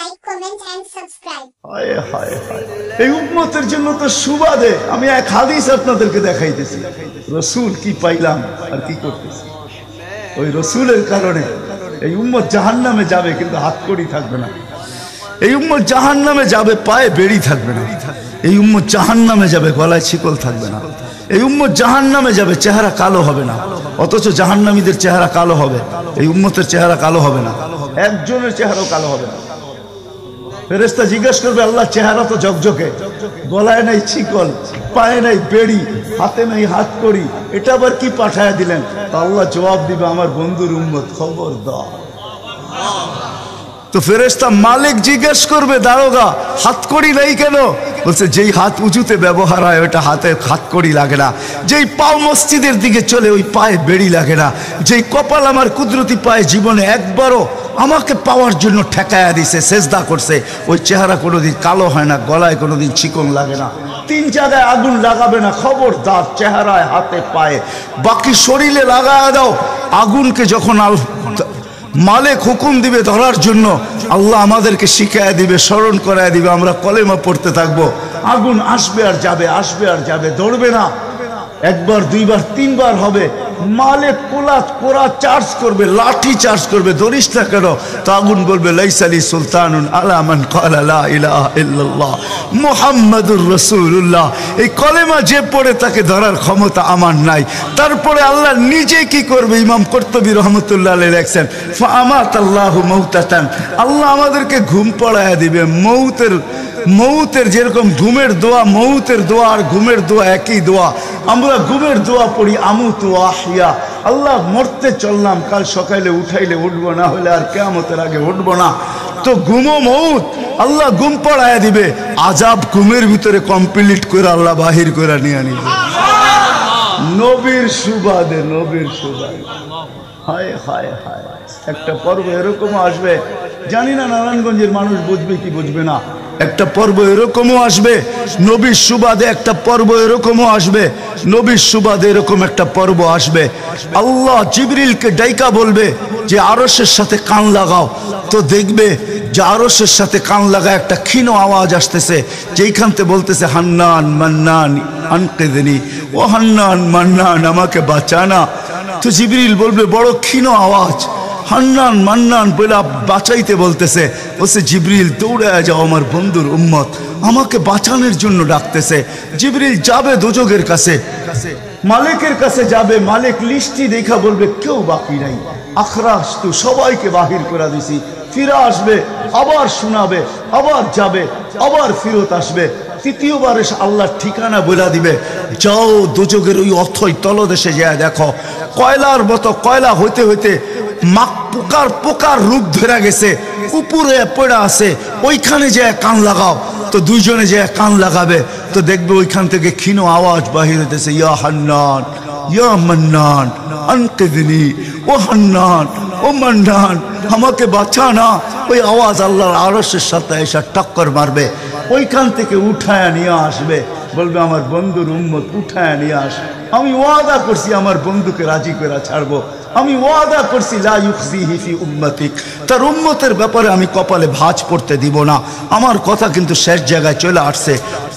like, comment and subscribe. হায় হায় হায়, এই উম্মতের জন্য তো সুবাদে আমি এক হাদিস আপনাদেরকে দেখাইতেছি। রসুল কি পাইলাম আর কি করতেছি। ওই রসুলের কারণে এই উম্মত জাহান্নামে যাবে, কিন্তু হাতকড়ি থাকবে না। এই উম্মত জাহান্নামে যাবে, পায়ে বেড়ি থাকবে না। এই উম্মত জাহান্নামে যাবে, গলায় শিকল থাকবে না। এই উম্মত জাহান্নামে যাবে, চেহারা কালো হবে না। অথচ জাহান্নামীদের চেহারা কালো হবে, এই উম্মতের চেহারা কালো হবে না। একজনের চেহারাও কালো হবে না। ফেরেশতা জিজ্ঞেস করবে, আল্লাহ চেহারা তো ঝকঝকে, গলায় নাই শিকল, পায়ে নাই বেড়ি, হাতে নাই হাতকড়ি, এটা আবার কি পাঠায় দিলেন? তো আল্লাহ জবাব দিবে, আমার বন্ধুর উম্মত, খবরদার। তো ফেরেশতা মালিক জিজ্ঞেস করবে, দারোগা হাতকড়ি নেই কেন? বলছে, যেই হাত উঁচুতে ব্যবহার হয় ওটা হাতে হাতকড়ি লাগে না। যেই পাও মসজিদের দিকে চলে ওই পায়ে বেড়ি লাগে না। যেই কপাল আমার কুদরতি পায়ে জীবনে একবারও আমাকে পাওয়ার জন্য ঠেকায়া দিছে, সেজদা করছে, ওই চেহারা কোনোদিন কালো হয় না, গলায় কোনোদিন চিকন লাগে না। 3 জায়গায় আগুন লাগাবে না, খবরদার। চেহারায়, হাতে, পায়ে, বাকি শরীরে লাগায়া দাও। আগুনকে যখন মালিক হুকুম দিবে ধরার জন্য, আল্লাহ আমাদেরকে শিখায় দিবে, স্মরণ করায় দিবে, আমরা কলেমা পড়তে থাকবো। আগুন আসবে আর যাবে, আসবে আর যাবে, ধরবে না। একবার, দুইবার, 3 বার হবে। মালিক কোরা চার্জ করবে, লাঠি চার্জ করবে, ধরিস না কেন? তো আগুন বলবে, লাইসালি সুলতানুন আলা মান ক্বালা লা ইলাহা ইল্লাল্লাহ মুহাম্মাদুর রাসূলুল্লাহ। এই কলেমা যে পড়ে তাকে ধরার ক্ষমতা আমার নাই। তারপরে আল্লাহ নিজে কি করবে? ইমাম কুরতুবী রাহমাতুল্লাহ আলাইহি লেখছেন, ফাআমাতাল্লাহু মাউতাতান, আল্লাহ আমাদেরকে ঘুম পড়ায়া দিবে। মৌতের যেরকম ঘুমের দোয়া, মৌতের দোয়া আর ঘুমের দোয়া একই দোয়া। আমরা ঘুমের দোয়া পড়ি, আমুতু আহিয়া, আল্লাহ মরতে চললাম, কাল সকালে উঠাইলে উঠবো, না হলে আর কিয়ামতের আগে উঠবো না। তো ঘুমো মৌত, আল্লাহ ঘুম পড়ায়া দিবে। আজাব ঘুমের ভিতরে কমপ্লিট করে আল্লাহ বাহির করে নিয়ে নিবে। নবীর সুবাদে, নবীর সুবাদে। হায় হায় হায়, একটা পর্ব এরকমও আসবে, জানি না নারায়ণগঞ্জের মানুষ বুঝবে কি বুঝবে না। একটা পর্ব এরকমও আসবে নবীর সুবাদে, একটা পর্ব এরকমও আসবে নবীর সুবাদে, এরকম একটা পর্ব আসবে। আল্লাহ জিবরিলকে ডাইকা বলবে যে আরশের সাথে কান লাগাও। তো দেখবে যে আরশের সাথে কান লাগা একটা ক্ষীণ আওয়াজ আসতেছে, যেইখানতে বলতেছে, হান্নান মান্নান আনকিদনি, ও হান্নান মান্নান আমাকে বাঁচানা। তো জিবরিল বলবে, বড় ক্ষীণ আওয়াজ, হান্নান মান্নান বলে বাঁচাইতে বলতেছে। বলছে, জিবরিল দৌড়ে যাও, আমার বন্ধুর উম্মত আমাকে বাঁচানোর জন্য ডাকতেছে। জিবরিল যাবে দোজখের কাছে, মালিকের কাছে যাবে। মালিক লিস্টি দেখা বলবে, কেউ বাকি নাই, আখরাস তু সবাইকে বাহির করে দিছি। ফিরে আসবে, আবার শোনাবে, আবার যাবে, আবার ফিরত আসবে। তৃতীয়বার এসে আল্লাহর ঠিকানা বলে দিবে, যাও দোজখের ওই অথই তলদেশে যায় দেখো, কয়লার মতো কয়লা হইতে হইতে পোকার রূপ ধরে গেছে, উপরে পড়ে আছে, ওইখানে যে কান লাগাও। তো দুইজনে যে কান লাগাবে, তো দেখবে ওইখান থেকে ক্ষীণ আওয়াজ বাহির হইতেছে, ইয়া হান্নান ইয়া মান্নান আনকিদনি, ও হান্নান ও মান্নান আমাকে বাঁচানা। ওই আওয়াজ আল্লাহর আরশের সাথে এসে টক্কর মারবে, ওইখান থেকে উঠায় নিয়ে আসবে। বলবে, আমার বন্ধুর উম্মত উঠায় নিয়ে আস, আমি ওয়াদা করছি আমার বন্ধুকে রাজি করে ছাড়বো। আমি ওয়াদা করছি, লা ইউখজিহি ফি উম্মতিক, তার উম্মতের ব্যাপারে আমি কপালে ভাঁজ পড়তে দিব না। আমার কথা কিন্তু শেষ জায়গায় চলে আসছে।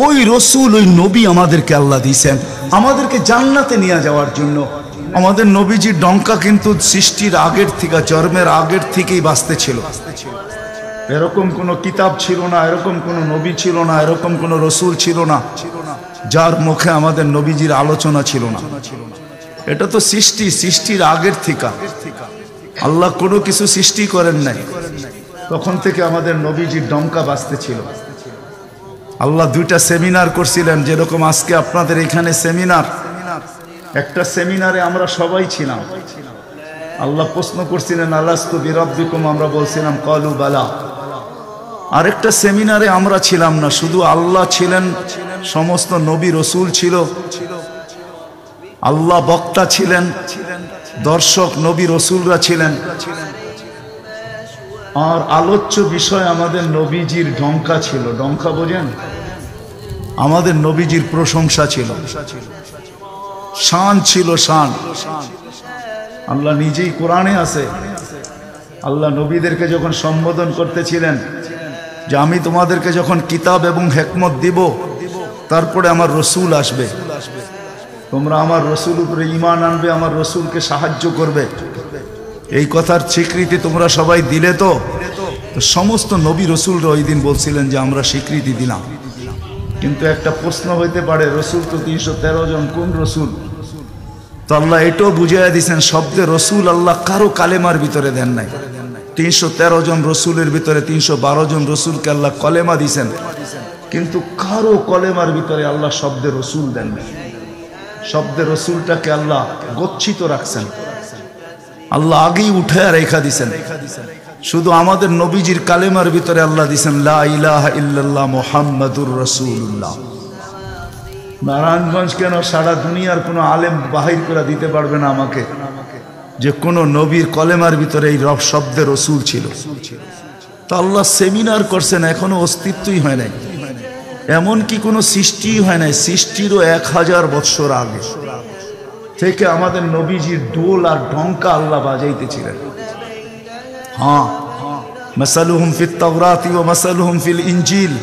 ওই রসুল, ওই নবী আমাদেরকে আল্লাহ দিয়েছেন আমাদেরকে জান্নাতে নিয়ে যাওয়ার জন্য। আমাদের নবীজির ডঙ্কা কিন্তু সৃষ্টির আগের থেকে, জন্মের আগের থেকেই বাজতে ছিল। এরকম কোনো কিতাব ছিল না, এরকম কোনো নবী ছিল না, এরকম কোনো রসুল ছিল না যার মুখে আমাদের নবীজির আলোচনা ছিল না। এটা তো সৃষ্টির আগের থেকে। আল্লাহ কোনো কিছু সৃষ্টি করেন নাই, তখন থেকে আমাদের নবীজির ডঙ্কা বাজতে ছিল। আল্লাহ 2টা সেমিনার করছিলেন, যেরকম আজকে আপনাদের এখানে সেমিনার। একটা সেমিনারে আমরা সবাই ছিলাম। আল্লাহ প্রশ্ন করছিলেন, আলাস্তু বিরাব্বিকুম, আমরা বলছিলাম ক্বালু বালা। আরেকটা সেমিনারে আমরা ছিলাম না, শুধু আল্লাহ ছিলেন, সমস্ত নবী রসুল ছিল, আল্লাহ বক্তা ছিলেন, দর্শক নবী রসুলরা ছিলেন, আর আলোচ্য বিষয় আমাদের নবীজির ডঙ্কা ছিল। ডঙ্কা বোঝেন? আমাদের নবীজির প্রশংসা ছিল, শান ছিল, শান। আল্লাহ নিজেই কোরআনে আছে, আল্লাহ নবীদেরকে যখন সম্বোধন করতেছিলেন, যে আমি তোমাদেরকে যখন কিতাব এবং হিকমত দিব তারপরে আমার রসুল আসবে, তোমরা আমার রসুল উপরে ঈমান আনবে, আমার রসুলকে সাহায্য করবে। এই কথার স্বীকৃতি তোমরা সবাই দিলে তো? সমস্ত নবী রসুলরা ওই দিন বলছিলেন যে আমরা স্বীকৃতি দিলাম। কিন্তু একটা প্রশ্ন হইতে পারে, রসুল তো 313 জন, কোন রসুল? তো আল্লাহ এটাও বুঝাইয়া দিয়েছেন, শব্দে রসুল আল্লাহ কারো কালেমার ভিতরে দেন নাই। 313 জন রসুলের ভিতরে 312 জন রসুলকে আল্লাহ কলেমা দিয়েছেন, কিন্তু কারো কলেমার ভিতরে আল্লাহ শব্দে রসুল দেন নাই। শব্দে রসুলটাকে আল্লাহ গচ্ছিত রাখছেন, আল্লাহ আগেই উঠে রেখা দিছেন। শুধু আমাদের নবীজির কালেমার ভিতরে আল্লাহ দিছেন লা ইলাহা ইল্লাল্লাহ মুহাম্মাদুর রাসূলুল্লাহ। নারায়ণগঞ্জ কেন, সারা দুনিয়ার কোনো আলেম বাহির করে দিতে পারবে না আমাকে যে কোনো নবীর কলেমার ভিতরে এই রব শব্দে রসুল ছিল। তো আল্লাহ সেমিনার করছেন, এখনো অস্তিত্বই হয় নাই, এমনকি কোনো সৃষ্টি হয় নাই। সৃষ্টিরও 1000 বৎসর আগে থেকে আমাদের নবীজির ডোল আর ডঙ্কা আল্লাহ বাজাইতেছিলেন। হ্যাঁ, মাসালুহুম ফিত তাওরাতি ওয়া মাসালুহুম ফিল ইনজিল।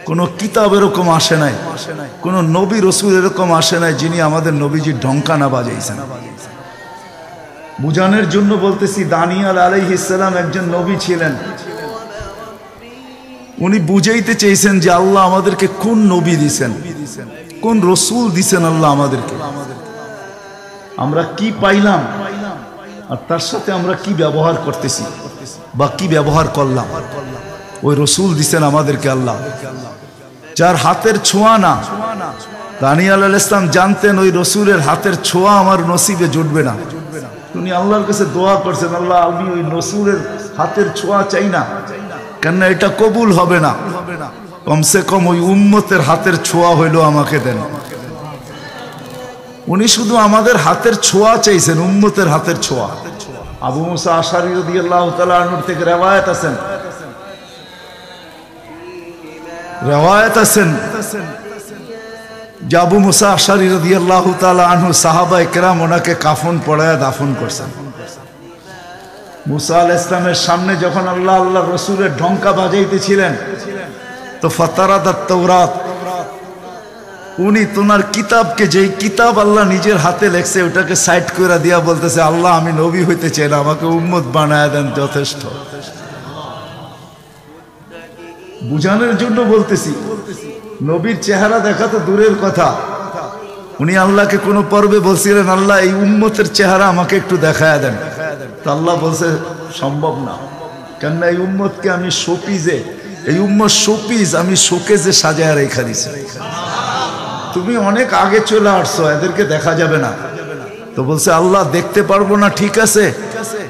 কোন কিতাব এরকম আসে নাই, কোন নবী রসুল এরকম আসে নাই যিনি আমাদের নবীজির ডঙ্কা না বাজাইছেন। বুঝানোর জন্য বলতেছি, দানিয়াল আলাইহিস সালাম একজন নবী ছিলেন। উনি বুঝাইতে চেয়েছেন যে আল্লাহ আমাদেরকে কোন নবী দিছেন, কোন রসুল দিছেন আল্লাহ আমাদেরকে, আমরা কি পাইলাম আর তার সাথে আমরা কি ব্যবহার করতেছি বা কি ব্যবহার করলাম। ওই রসুল দিছেন আমাদেরকে আল্লাহ, যার হাতের ছোঁয়া না। দানিয়াল আলাইহিস সালাম জানতেন ওই রসুলের হাতের ছোঁয়া আমার নসিবে জুটবে না। উনি আল্লাহর কাছে দোয়া করছেন, আল্লাহ আমি ওই রসুলের হাতের ছোঁয়া চাই না, কেননা এটা কবুল হবে না, কমসে কম ওই উম্মতের হাতের ছোঁয়া হইলো আমাকে দেন। উনি শুধু আমাদের হাতের ছোঁয়া চাইছেন, উম্মতের হাতের ছোঁয়া। আবু মুসা আশআরী রাদিয়াল্লাহু তাআলা আনহু থেকে রিওয়ায়াত আছেন যে আবু মুসা আশআরী রাদিয়াল্লাহু তাআলা আনহু সাহাবায়ে কেরাম ওনাকে কাফন পরায়া দাফন করছেন। মুসা আলাইহিস সালামের সামনে যখন আল্লাহ রসুলের ঢঙ্কা বাজাইতেছিলেন, তো ফাতারাদাত তাওরাত, উনি তোনার কিতাবকে, যেই কিতাব আল্লাহ নিজের হাতে লেখছে ওটাকে সাইড করে দিয়া বলতেছে, আল্লাহ আমি নবী হইতে চাই না, আমাকে উম্মত বানায় দেন, যথেষ্ট। বুঝানোর জন্য বলতেছি, নবীর চেহারা দেখা তো দূরের কথা, উনি আল্লাহকে কোন পর্বে বলছিলেন, আল্লাহ এই উম্মতের চেহারা আমাকে একটু দেখায় দেন। তো আল্লাহ বলছে সম্ভব না, কেননা এই উম্মতকে আমি শোপিজে, এই উম্মত শোপিজ আমি শোকেজে সাজায় রেখা দিছি, তুমি অনেক আগে চলে আসছো, এদেরকে দেখা যাবে না। তো বলছে আল্লাহ দেখতে পারবো না, ঠিক আছে,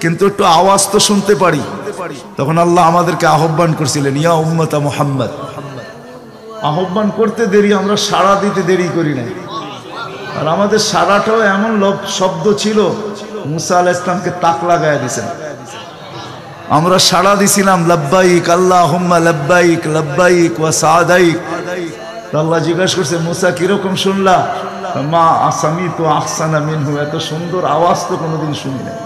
কিন্তু একটু আওয়াজ তো শুনতে পারি। তখন আল্লাহ আমাদেরকে আহ্বান করছিলেন, ইয়া উম্মতা মুহাম্মদ। আহ্বান করতে দেরি, আমরা সাড়া দিতে দেরি করি না। আর আমাদের সাড়াটাও এমন শব্দ ছিল, মুসা আলাইহিস সালামকে তাক লাগায় দিয়েছেন, আমরা সাড়া দিছিলাম লাব্বাইক আল্লাহুম্মা লাব্বাইক লাব্বাইক ওয়া সাদাইক। আল্লাহ জিজ্ঞাসা করছে, মুসা কিরকম শুনলা? মা আসামিতু আহসানা মিনহু, এত সুন্দর আওয়াজ তো কোনোদিন শুনি নাই।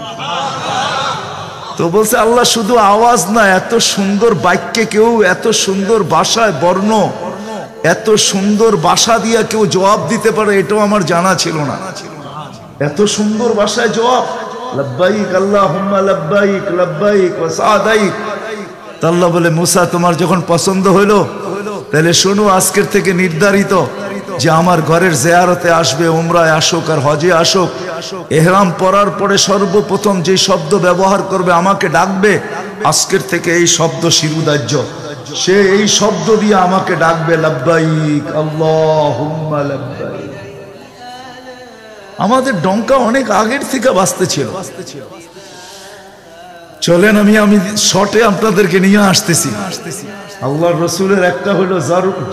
তো বলছে আল্লাহ শুধু আওয়াজ না, এত সুন্দর বাক্যে কেউ, এত সুন্দর ভাষায় বর্ণ, এত সুন্দর ভাষা দিয়া কেউ জবাব দিতে পারে, এটাও আমার জানা ছিল না। এত সুন্দর ভাষায় জবাব, লাব্বাইক আল্লাহুম্মা লাব্বাইক লাব্বাইক ওয়া সাদাইক। আল্লাহ বলে, মুসা তোমার যখন পছন্দ হইলো, তাহলে শোনো, আজকের থেকে নির্ধারিত যে আমার ঘরের জিয়ারতে আসবে, উমরায় আসুক আর হজে আসুক, ইহরাম পরার পরে সর্বপ্রথম যে শব্দ ব্যবহার করবে, আমাকে ডাকবে, আজকের থেকে এই শব্দ শিরুদার্য, সে এই শব্দ দিয়ে আমাকে ডাকবে, লাব্বাইক আল্লাহুম্মা লাব্বাইক। আমাদের ডঙ্কা অনেক আগের থেকে বাজতে ছিল। চলেন আমি শর্টে আপনাদেরকে নিয়ে আসতেছি। আল্লাহর রসুলের একটা হলো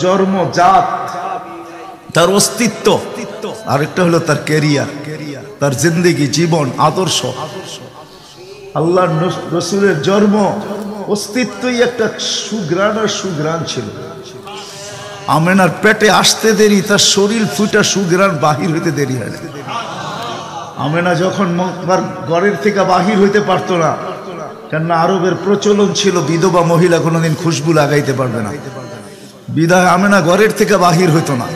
জন্ম, জাত, তার অস্তিত্ব, আরেকটা হলো তার ক্যারিয়ার, তার জিন্দেগি, জীবন, আদর্শ। আল্লাহর রসুলের জন্ম, অস্তিত্বই একটা সুঘ্রাণ আর সুঘ্রাণ ছিল। আমেনার পেটে আসতে দেরি, তার শরীর ফুটা সুঘ্রাণ বাহির হইতে দেরি হয় না। আমেনা যখন ঘরের থেকে বাহির হইতে পারতো না, কেননা আরবের প্রচলন ছিল বিধবা মহিলা কোনোদিন খুশবু লাগাইতে পারবে না। বিদায় আমেনা ঘরের থেকে বাহির হইতো না,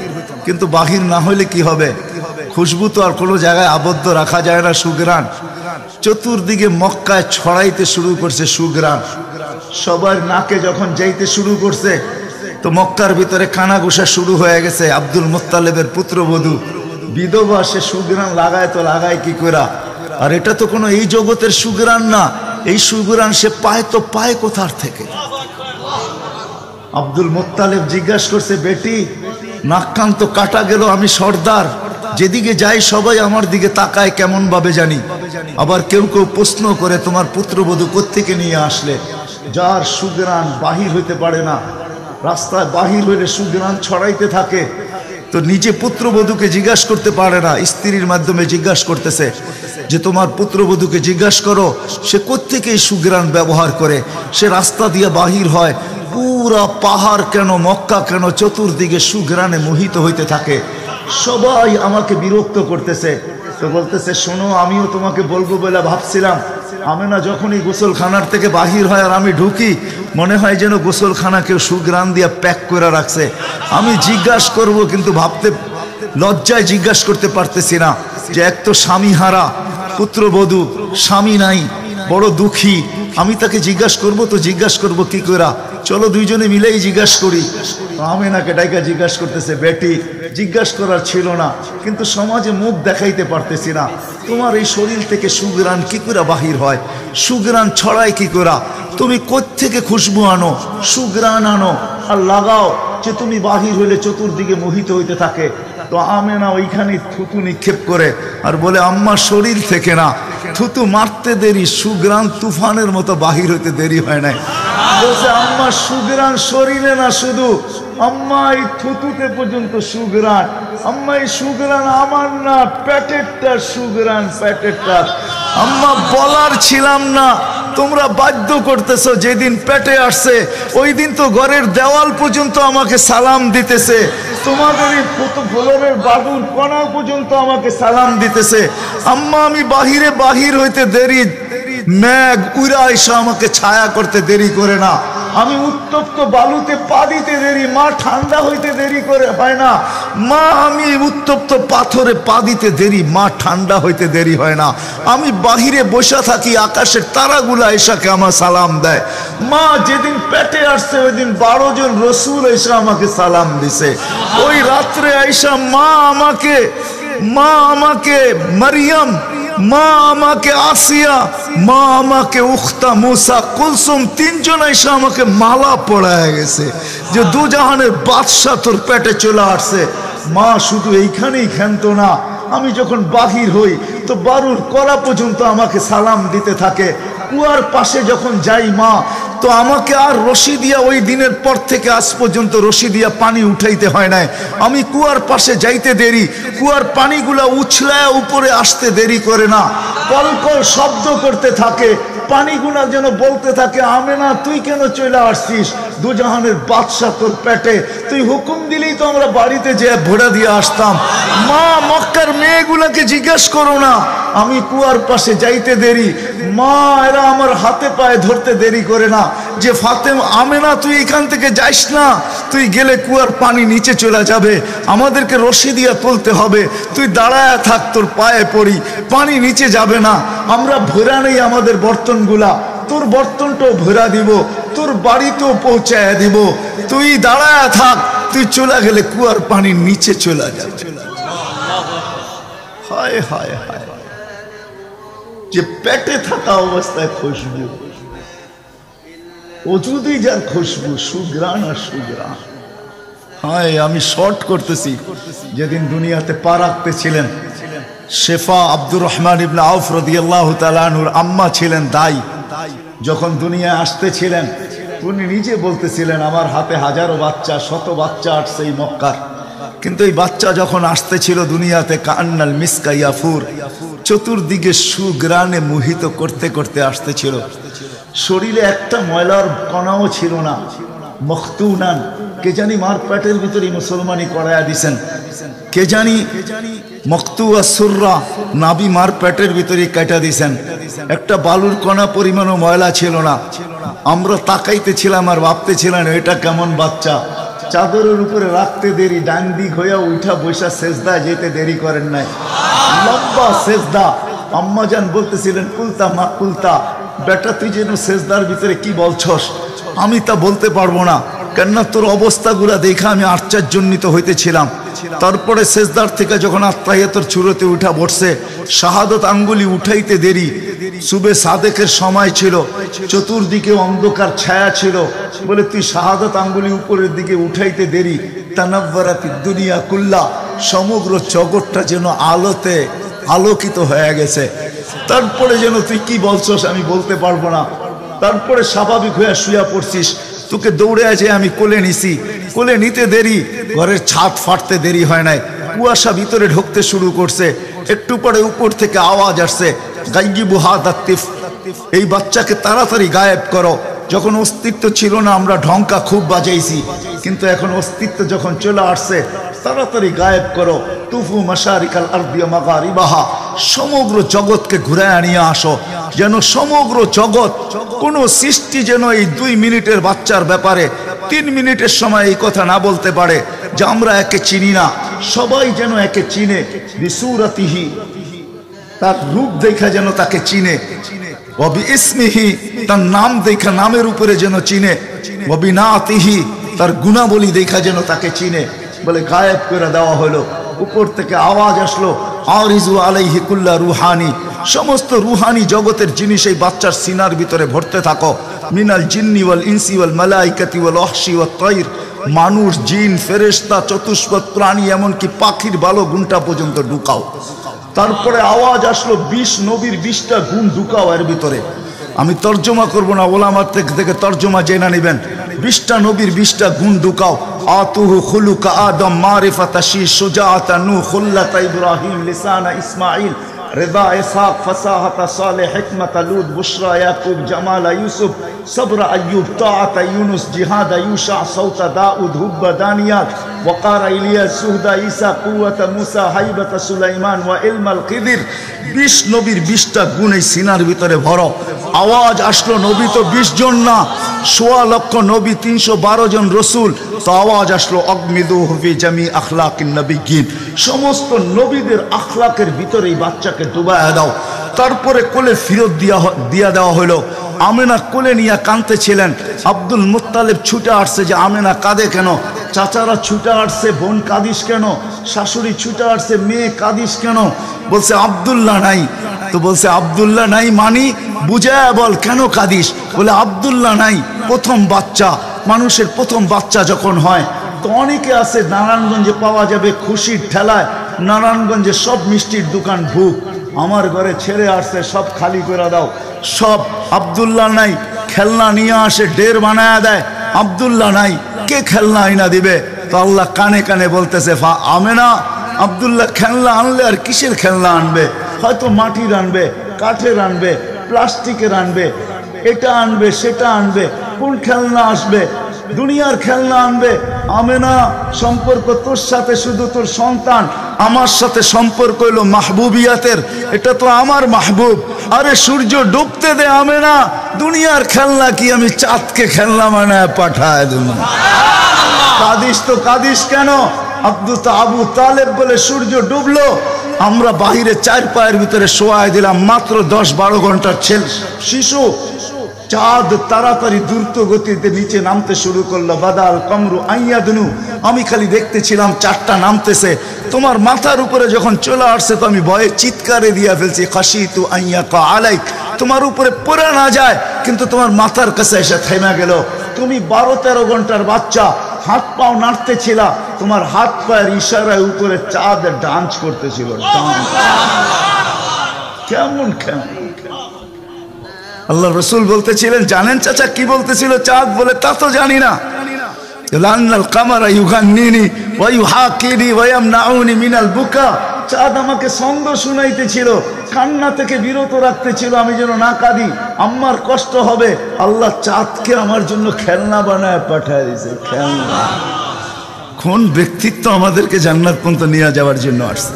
কিন্তু বাহির না হইলে কি হবে, খুশবু তো আর কোনো জায়গায় আবদ্ধ রাখা যায় না। সুগ্রাণ চতুর্দিকে মক্কায় ছড়াইতে শুরু করছে সুগ্রাণ। সবার নাকে যখন যাইতে শুরু করছে তো মক্কার ভিতরে কানাঘুষা শুরু হয়ে গেছে। আব্দুল মুত্তালিবের পুত্রবধূ বিধবা, সে সুগ্রাণ লাগায় তো লাগায় কি করা। আর এটা তো কোনো এই জগতের সুগ্রাণ না, এই সুগ্রাণ সে পায় তো পায় কোথার থেকে। আব্দুল মুত্তালিব জিজ্ঞাসা করছে, বেটি নাক কান তো কাটা গেল, আমি সর্দার, যেদিকে যাই সবাই আমার দিকে তাকায় কেমন ভাবে জানি। আবার কেউ কেউ প্রশ্ন করে তোমার পুত্রবধূ কোত্থেকে নিয়ে আসলে, যার সুগ্রাণ বাহির হইতে পারে না, রাস্তায় বাহির হইলে সুগ্রাণ ছড়াইতে থাকে, তো নিজে পুত্রবধূকে জিজ্ঞাসা করতে পারে না, স্ত্রীর মাধ্যমে জিজ্ঞাসা করতেছে যে তোমার পুত্রবধূকে জিজ্ঞাসা করো সে কোত্থেকে এই সুগ্রাণ ব্যবহার করে। সে রাস্তা দিয়ে বাহির হয়, পুরা পাহাড় কেন, মক্কা কেন, চতুর্দিকে সুগ্রাণে মোহিত হইতে থাকে। সবাই আমাকে বিরক্ত করতেছে। তো বলতেছে, শোনো, আমিও তোমাকে বলবো বলে ভাবছিলাম। আমেনা যখনই গোসলখানার থেকে বাহির হয় আর আমি ঢুকি, মনে হয় যেন গোসলখানা কেউ সুগ্রাণ দিয়ে প্যাক করে রাখছে। আমি জিজ্ঞাসা করব, কিন্তু ভাবতে লজ্জায় জিজ্ঞাসা করতে পারতেছি না, যে এক তো স্বামী হারা পুত্রবধূ, স্বামী নাই, বড় দুঃখী, আমি তাকে জিজ্ঞাসা করব তো জিজ্ঞাসা করব কি করা। চলো দুইজনে মিলেই জিজ্ঞাসা করি। আমেনাকে ডাইকা জিজ্ঞাসা করতেছে, বেটি জিজ্ঞাসা করার ছিল না, কিন্তু সমাজে মুখ দেখাইতে পারতেছি না, তোমার এই শরীর থেকে সুগ্রাণ কি করে বাহির হয়, সুগ্রাণ ছড়ায় কি করা, তুমি কোত্থেকে খুশবু আনো, সুগ্রাণ আনো আর লাগাও, যে তুমি বাহির হইলে চতুর্দিকে মোহিত হইতে থাকে। তো আমেনা ওইখানে থুতু নিক্ষেপ করে আর বলে, আম্মা শরীর থেকে না, থুতু মারতে দেরি, সুগ্রাণ তুফানের মতো বাহির হইতে দেরি হয় নাই। বলছে, আম্মা সুগ্রাণ শরীরে না, শুধু আম্মা এই থুতুতে পর্যন্ত সুগ্রাণ। আম্মা এই সুগ্রাণ আমার না, পেটেরটা সুগ্রাণ, পেটেরটা। আম্মা বলার ছিলাম না, তোমরা বাধ্য করতেছো। যেদিন পেটে আসছে ওই দিন তো ঘরের দেওয়াল পর্যন্ত আমাকে সালাম দিতেছে, তোমাদের এই ফ্লোরের বাদুর কণা পর্যন্ত আমাকে সালাম দিতেছে। আম্মা আমি বাহির হইতে দেরি, মেঘ উড়া এসে আমাকে ছায়া করতে দেরি করে না, আমি উত্তপ্ত বালুতে পা দিতে দেরি, মা ঠান্ডা হইতে দেরি করে হয় না, মা আমি উত্তপ্ত পাথরে পা দিতে দেরি, মা ঠান্ডা হইতে দেরি হয় না, আমি বাহিরে বসে থাকি, আকাশের তারাগুলা এসাকে আমার সালাম দেয়। মা যেদিন পেটে আসছে ওই দিন 12 জন রসুল এসে আমাকে সালাম দিছে। ওই রাত্রে আইসা মা আমাকে মারিয়াম, মা আমাকে আসিয়া, মা আমাকে উখতা মুসা কুলসুম, 3 জন এসে আমাকে মালা পড়ায় গেছে যে দুজাহানের বাদশা তোর পেটে চলে আসছে। মা শুধু এইখানেই ক্ষান্ত না, আমি যখন বাহির হই তো বারুর কলা পর্যন্ত আমাকে সালাম দিতে থাকে। কুয়ার পাশে যখন যাই মা, তো আমাকে আর রশি দিয়া, ওই দিনের পর থেকে আজ পর্যন্ত রশি দিয়া পানি উঠাইতে হয় নাই। আমি কুয়ার পাশে যাইতে দেরি, কুয়ার পানিগুলা উছলায় উপরে আসতে দেরি করে না, কলকল শব্দ করতে থাকে, পানিগুলা যেন বলতে থাকে, আমেনা তুই কেন চলে আসছিস, দুজাহানের বাদশা তোর পেটে, তুই হুকুম দিলেই তো আমরা বাড়িতে যেয়ে ভোড়া দিয়ে আসতাম। মা মক্কার মেয়েগুলাকে জিজ্ঞেস করো না, আমি কুয়ার পাশে যাইতে দেরি, মা এরা আমার হাতে পায়ে ধরতে দেরি করে না, যে ফাতেমা, আমেনা তুই এখান থেকে যাইস না, তুই গেলে কুয়ার পানি নিচে চলে যাবে, আমাদেরকে রশি দিয়া তুলতে হবে, তুই দাঁড়ায় থাক, তোর পায়ে পড়ি, পানি নিচে যাবে না, আমরা ভরা নেই আমাদের বর্তনগুলা, তোর বর্তনটাও ভরা দিব, তোর বাড়িতেও পৌঁছায় দিব, তুই দাঁড়ায় থাক, তুই চলে গেলে কুয়ার পানি নিচে চলে যাবে। হায় হায় হায়, যে পেটে থাকা অবস্থায় খুশবু, ওজুদেই যার খুশবু, সুগ্রাণ আর সুগ্রাণ। হায়, আমি শর্ট করতেছি। যেদিন দুনিয়াতে পা রাখতেছিলেন, শেফা আব্দুর রহমান ইবনে আউফ রাদিয়াল্লাহু তাআলা আনহুর আম্মা ছিলেন দাই। যখন দুনিয়ায় আসতেছিলেন উনি নিজে বলতেছিলেন, আমার হাতে হাজারো বাচ্চা, শত বাচ্চা আসছে এই মক্কার, কিন্তু এই বাচ্চা যখন আসতেছিল দুনিয়াতে, কান্নাল মিসকা ইয়াফুর, চতুর্দিকে সুগ্রাণে মোহিত করতে করতে আসতেছিল, শরীরে একটা ময়লার কণাও ছিল না। মখতুনান, কে জানি মার পেটের ভিতরে মুসলমানি করায়া দিছেন, কে জানি মকতুয়া সুররা নাবি মার পেটের ভিতরে কাটা দিয়েছেন, একটা বালুর কণা পরিমাণও ময়লা ছিল না। আমরা তাকাইতেছিলাম আর ভাবতেছিলাম এটা কেমন বাচ্চা। চাদরের উপরে রাখতে দেরি, ডান দিক হইয়া উঠা বৈশা সেজদা যেতে দেরি করেন নাই, লম্বা সেজদা। আম্মাজান বলতেছিলেন কুলতা মা কুলতা, বেটা তুই যেন সেজদার ভিতরে কি বলছস, আমি তা বলতে পারবো না, কেননা তোর অবস্থাগুলা দেখে আমি আশ্চর্যান্বিত হইতেছিলাম। তারপরে সেজদার থেকে যখন আত্মাহিয়াতের চূড়াতে উঠা বসছে, শাহাদত আঙ্গুলি উঠাইতে দেরি, সুবে সাদেকের সময় ছিল, চতুর্দিকে অন্ধকার ছায়া ছিল, বলে তুই শাহাদত আঙ্গুলি উপরের দিকে উঠাইতে দেরি। তানাব্বারাতি দুনিয়া কুল্লা, সমগ্র জগৎটা যেন আলোতে আলোকিত হয়ে গেছে। তারপরে যেন তুই কি বলছস আমি বলতে পারবো না। তারপরে স্বাভাবিক হয়ে শুয়া পড়ছিস, তোকে দৌড়ে আছে আমি কোলে নিছি, কোলে নিতে দেরি, ঘরের ছাদ ফাটতে দেরি হয় নাই, কুয়াশা ভিতরে ঢুকতে শুরু করছে। একটু পরে উপর থেকে আওয়াজ আসছে, গাইয়িবু হাদা তিফ, এই বাচ্চাকে তাড়াতাড়ি গায়েব করো। যখন অস্তিত্ব ছিল না আমরা ঢঙ্কা খুব বাজাইছি, কিন্তু এখন অস্তিত্ব যখন চলে আসছে, তাড়াতাড়ি গায়েব করো। তুফু মাশারিকাল আরদি ওয়া মাগারিবাহা, সমগ্র জগৎকে ঘুরায় নিয়ে আসো, যেন সমগ্র জগৎ, কোন সৃষ্টি যেন এই 2 মিনিটের বাচ্চার ব্যাপারে 3 মিনিটের সময় এই কথা না বলতে পারে যে আমরা একে চিনি না। সবাই যেন একে চিনে, বিসুরাতিহি, তার রূপ দেখা যেন তাকে চিনে, ওয়া বিইসমিহি, তার নাম দেখা নামের উপরে যেন চিনে, ওয়া বিনাতিহি, তার গুণাবলী দেখা যেন তাকে চিনে। বলে গায়েব করে দেওয়া হলো। উপর থেকে আওয়াজ আসলো, আরিজু আলাইহি কুল্লা রুহানি, সমস্ত রুহানি জগতের জিনিস এই বাচ্চার সিনার ভিতরে ভরতে থাকো। মিনাল জিন্নি ওয়াল ইনসি ওয়াল মালাইকাতি ওয়াল ওয়াহশি ওয়াত তাইর, মানুষ, জিন, ফেরেশতা, চতুষ্পদ প্রাণী, এমনকি পাখির ভালো গুণটা পর্যন্ত ঢুকাও। তারপরে আওয়াজ আসলো 20 নবীর 20টা গুণ ঢুকাও এর ভিতরে। আমি তর্জমা করব না, ওলামার থেকে তর্জমা জেনে নেবেন। 20টা নবীর 20টা গুণ ঢুকাও। আতুহু খুলুকা আদম, মারিফাতা শীশ, সুজাআতা নূহ, খুল্লাতা ইব্রাহিম, লিসানা ইসমাঈল, রিদা ইসহাক, ফাসাহাতা সালেহ, হিকমাতা লূত, বুশরা ইয়াকুব, জামালা ইউসুফ, সবরা আইয়ুব, তাআতা ইউনুস, জিহাদা ইউশা, সৌতা দাউদ, হুব্বা দানিয়াত, ওয়াকারা ইলিয়াস, সুহদা ঈসা, কুওয়াতা মুসা, হাইবাতা সুলাইমান, ওয়া ইলমাল খিদির। 20 নবীর 20টা গুণ এই সিনার ভিতরে ভরো। আওয়াজ আসলো, নবী তো 20 জন না, 1.25 লক্ষ নবী, 312 জন রসুল। তো আওয়াজ আসলো, অগমিদুহু ফি জামি আখলাকিন নবিয়্যিন, সমস্ত নবীদের আখলাকের ভিতরে এই বাচ্চাকে ডুবায়া দাও। তারপরে কোলে ফিরত দিয়া দেওয়া হলো। আমেনা কোলে নিয়ে কাঁদতেছিলেন। আব্দুল মুত্তালিব ছুটে আসছে যে আমেনা কাঁদে কেন, চাচারা ছুটে আসছে, বোন কাঁদিস কেন, শাশুড়ি ছুটে আসছে, মেয়ে কাঁদিস কেন? বলছে আব্দুল্লাহ নাই। তো বলছে আব্দুল্লাহ নাই মানি বুঝায় বল, কেন কাঁদিস? বলে আব্দুল্লাহ নাই, প্রথম বাচ্চা, মানুষের প্রথম বাচ্চা যখন হয়, তো অনেকে আছে নারায়ণগঞ্জে পাওয়া যাবে খুশির ঠেলায়, নারায়ণগঞ্জে সব মিষ্টির দোকান ভুক, আমার ঘরে ছেড়ে আসছে, সব খালি করে দাও, সব আব্দুল্লাহ নাই। খেলনা নিয়ে আসে, ঢের বানায় দেয়, আব্দুল্লাহ নাই, কে খেলনা আইনা দিবে? তো আল্লাহ কানে কানে বলতেছে, আমেনা, আব্দুল্লাহ খেলনা আনলে আর কিসের খেলনা আনবে? হয়তো মাটির আনবে, কাঠের আনবে, প্লাস্টিকের আনবে, এটা আনবে, সেটা আনবে, কোন খেলনা আসবে? দুনিয়ার খেলনা আনবে। আমেনা, সম্পর্ক তোর সাথে শুধু তোর সন্তান, আমার সাথে সম্পর্ক হইল মাহবুবিয়াতের, এটা তো আমার মাহবুব। আরে সূর্য ডুবতে দে আমেনা, দুনিয়ার খেলনা কি আমি চাঁদকে খেলনা বানায় পাঠায় দেব? কাঁদিস তো কাঁদিস কেন? আবু তালেব বলে সূর্য ডুবলো, আমরা বাহিরে 4 পায়ের ভিতরে শোয়াই দিলাম, মাত্র 10-12 ঘন্টার শিশু। চাঁদ তাড়াতাড়ি দ্রুত গতিতে নিচে নামতে শুরু করলো। বাদাল কমরু আইয়াদনু, আমি খালি দেখতেছিলাম 4টা নামতেছে। তোমার মাথার উপরে যখন চলে আসছে তো আমি ভয়ে চিৎকারে দিয়া ফেলছি, খাশিতু আইয়াকা আলাইক, তোমার উপরে পড়ে না যায়, কিন্তু তোমার মাথার কাছে এসে থেমে গেল। তুমি 12-13 ঘন্টার বাচ্চা, হাত পাও নাড়তেছিল, তোমার হাত পায়ের ইশারায় উপরে চাঁদ ডান্স করতেছিল। কেমন কেমন আল্লাহ রসুল বলতেছিলেন, জানেন চাচা কি বলতেছিল চাঁদ? বলে তা তো জানি না। চাঁদ আমাকে ছন্দ শুনাইতেছিল, কান্না থেকে বিরত রাখতেছিল, আমি যেন না কাঁদি, আমার কষ্ট হবে। আল্লাহ চাঁদকে আমার জন্য খেলনা বানায় পাঠায় দিয়েছে, খেলনা। কোন ব্যক্তিত্ব আমাদেরকে জান্নাত পর্যন্ত নিয়ে যাওয়ার জন্য আসছে?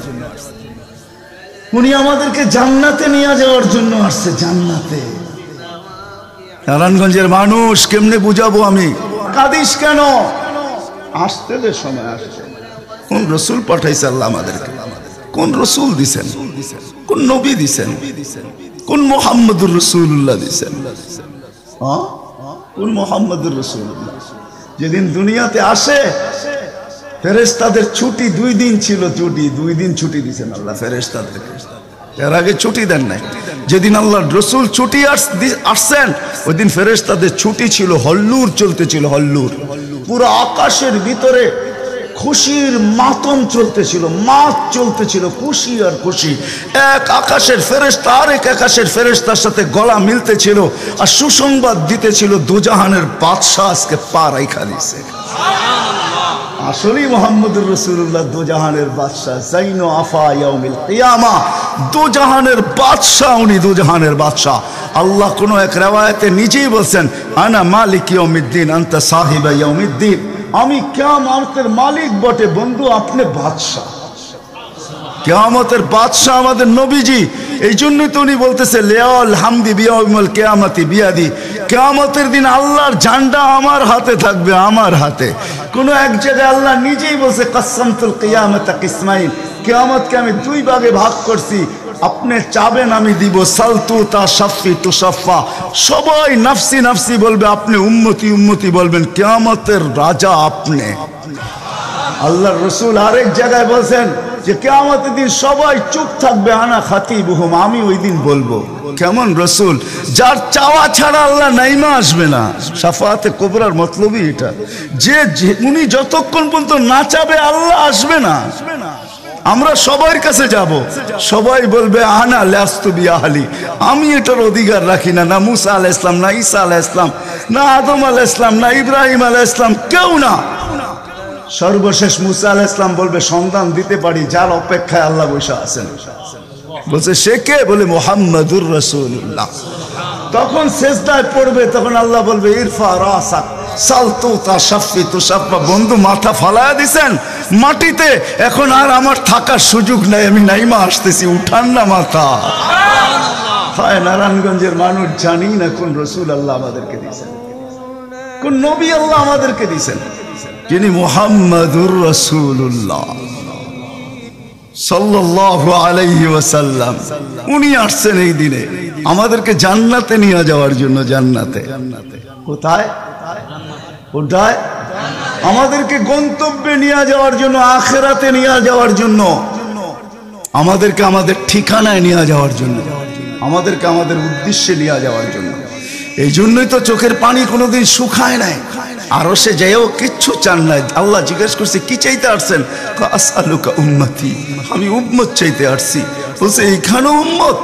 উনি আমাদেরকে জান্নাতে নিয়ে যাওয়ার জন্য আসছে, জান্নাতে। নারায়ণগঞ্জের মানুষ কেমনে বুঝাবো আমি? কাঁদিস কেন? আসতে দে, সময় আসছে। কোন রসুল পাঠাইছে আল্লাহ আমাদেরকে? কোন রসুল দিছেন? কোন নবী দিছেন? কোন মুহাম্মদুর রাসূলুল্লাহ দিছেন? কোন মুহাম্মদুর রাসূলুল্লাহ? যেদিন দুনিয়াতে আসে ফেরেশতাদের ছুটি 2 দিন ছিল, 2 দিন ছুটি দিছেন আল্লাহ ফেরেশতাদেরকে। এর আগে ছুটি দেন নাই। যেদিন আল্লাহর রাসূল ছুটি আসছেন ওই দিন ফেরেশতাদের ছুটি ছিল, হল্লুর চলতেছিল, হল্লুর। পুরো আকাশের ভিতরে খুশির মাতম চলতেছিল, মাত চলতেছিল, খুশি আর খুশি। এক আকাশের ফেরেশতা আরেক আকাশের ফেরেশতার সাথে গলা মিলতেছিল আর সুসংবাদ দিতেছিল দুজাহানের বাদশা আজকে পা রাইখা দিছে। আসলেই মুহাম্মদুর রাসূলুল্লাহ দুজাহানের বাদশা, জাইনো আফা ইয়াউমিল কিয়ামা। দুজাহানের বাদশা উনি, দুজাহানের বাদশা। আল্লাহ কোন এক riwayate নিজেই বলেন, আনা মালিক ইয়াউমিদ্দিন আনতা সাহিবা ইয়াউমিদ্দিন। আমি কিয়ামতের মালিক বটে বন্ধু, আপনি বাদশা। কিয়ামতের বাদশা আমাদের নবীজি। এই জন্যই তো উনি বলতেছে লিয়াল হামদি বিয়াউমিল কিয়ামতি বিয়াদি। কিয়ামতের দিন আল্লাহর ঝান্ডা আমার হাতে থাকবে, আমার হাতে। কোন এক জায়গায় আল্লাহ নিজেই বলছে কাসসামতুল কিয়ামাতা কিসমাইন। কিয়ামতকে আমি 2 ভাগে ভাগ করছি, আপনি চাবেন আমি দিব। সালতু তা শাফি তু শাফা। সবাই নাফসি নাফসি বলবে, আপনি উম্মতি উম্মতি বলবেন। কিয়ামতের রাজা আপনি। আল্লাহর রাসূল আরেক জায়গায় বলছেন যে কিয়ামতের দিন সবাই চুপ থাকবে, আনা খাতিবুহুম, আমি ওই দিন বলবো। কেমন রাসূল? যার চাওয়া ছাড়া আল্লাহ নাইমা আসবে না। শাফাআতে কুবরার মতলবই এটা, যে উনি যতক্ষণ পর্যন্ত না চাবে আল্লাহ আসবে না। আমরা সবার কাছে যাব, সবাই বলবে আনা লাস্তু বিআহলি, আমি এটার অধিকার রাখি না। না মুসা আলাইহিস সালাম, না ঈসা আলাইহিস সালাম, না আদম আলাইহিস সালাম, না ইব্রাহিম আলাইহিস সালাম, কেউ না। সর্বশেষ মুসা আলাইহিস সালাম বলবে সন্তান দিতে পারি, যার অপেক্ষায় আল্লাহ বসে আছেন। বলছে সে কে? বলে মুহাম্মাদুর রাসূলুল্লাহ। তখন সেজদায় পড়বে, তখন আল্লাহ বলবে ইরফা রাসাক সালতু তা শাফি তু শাফা। বন্ধু মাথা ফালায়া দিছেন মাটিতে, এখন আর আমার থাকার সুযোগ নাই, আমি নাইমা আসতেছি, উঠান না মাথা। হায় নারায়ণগঞ্জের মানুষ, জানি না কোন রসুল আল্লাহ আমাদেরকে দিয়েছেন, কোন নবী আল্লাহ আমাদেরকে দিয়েছেন, যিনি মুহাম্মাদুর রাসূলুল্লাহ সাল্লাল্লাহু আলাইহি ওয়াসাল্লাম। উনি আসছেন এই দিনে আমাদেরকে জান্নাতে নিয়ে যাওয়ার জন্য। জান্নাতে কোথায়? কোথায়? আমাদেরকে গন্তব্যে নিয়ে যাওয়ার জন্য, আখিরাতে নিয়ে যাওয়ার জন্য, আমাদেরকে আমাদের ঠিকানায় নিয়ে যাওয়ার জন্য, আমাদেরকে আমাদের উদ্দেশ্যে নিয়ে যাওয়ার জন্য। এই জন্যই তো চোখের পানি কোনোদিন শুকায় নাই। আরো সে যাইও কিচ্ছু চান নাই। আল্লাহ জিজ্ঞেস করছে কি চাইতে আসছেন? আসআলুকা উম্মতি, আমি উম্মত চাইতে আসছি। বলছে এইখানেও উম্মত?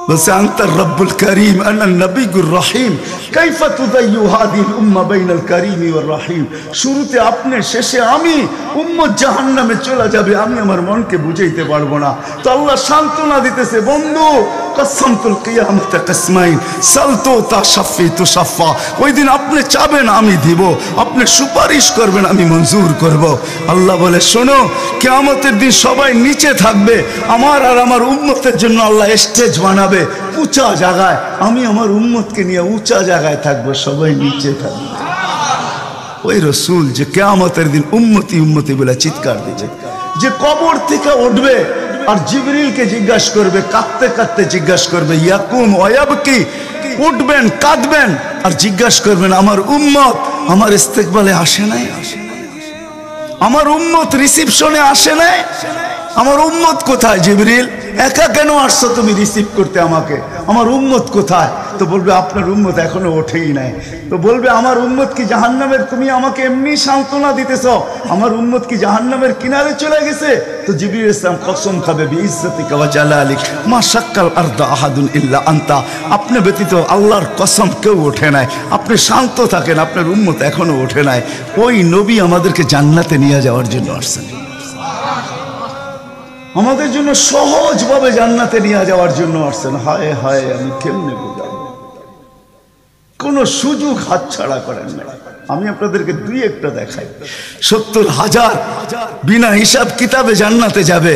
বলছে আনতা রব্বুল করিম আনা নবিয়ুর রহিম কাইফা তুদাইয়ু হাদিহিল উম্মাহ বাইনাল করিমি ওয়ার রহিম। শুরুতে আপনি, শেষে আমি। উম্মত জাহান্নামে চলে যাবে, আমি আমার মনকে বুঝাইতে পারবো না। তো আল্লাহ সান্ত্বনা দিতেছে, বন্ধু কাসসামতুল কিয়ামাতা কিসমাইন সালতু তা শাফি তু শাফা। ওই দিন আপনি চাবেন আমি দিব, আপনি সুপারিশ করবেন আমি মঞ্জুর করব। আল্লাহ বলে শোনো, কিয়ামতের দিন সবাই নিচে থাকবে, আমার আর আমার উম্মতের জন্য আল্লাহ স্টেজ বানাবে উঁচা জায়গায়। আমি আমার উম্মতকে নিয়ে উঁচা জায়গায় থাকবো, সবাই নিচে থাকবে। ওই রসুল যে কিয়ামতের দিন উম্মতি উম্মতি বলে চিৎকার দিবে, যে কবর থেকে উঠবে আর জিবরিলকে জিজ্ঞাসা করবে, কাঁদতে কাঁদতে জিজ্ঞাসা করবে ইয়াকুম ওয়ায়াবকি, উঠবেন কাঁদবেন আর জিজ্ঞাসা করবেন আমার উম্মত আমার ইস্তেকবালে আসে নাই, আমার উম্মত রিসিপশনে আসে নাই, আমার উম্মত কোথায়? জিবরিল একা কেন আসছো তুমি রিসিভ করতে আমাকে? আমার উম্মত কোথায়? তো বলবে আপনার উম্মত এখনো ওঠেই নাই। তো বলবে আমার উম্মত কি জাহান্নামের? তুমি আমাকে এমনি সান্ত্বনা দিতেছ, আমার উম্মত কি জাহান্নামের কিনারে চলে গেছে? তো জিবরিল ইসলাম কসম খাবে বিইজ্জতিকা ওয়া জালালিক মা শাক্কাল আরদা আহাদুন ইল্লা আনতা, আপনি ব্যতীত আল্লাহর কসম কেউ ওঠে নাই, আপনি শান্ত থাকেন, আপনার উম্মত এখনো ওঠে নাই। ওই নবী আমাদেরকে জান্নাতে নিয়ে যাওয়ার জন্য আসছেন, আমাদের জন্য সহজভাবে জান্নাতে নিয়ে যাওয়ার জন্য আসছেন। হায় হায়, আমি কেমনে বুঝাবো? কোন সুযোগ হাতছাড়া করেন নাই। আমি আপনাদেরকে দুই একটা দেখাই। 70,000 বিনা হিসাব কিতাবে জান্নাতে যাবে।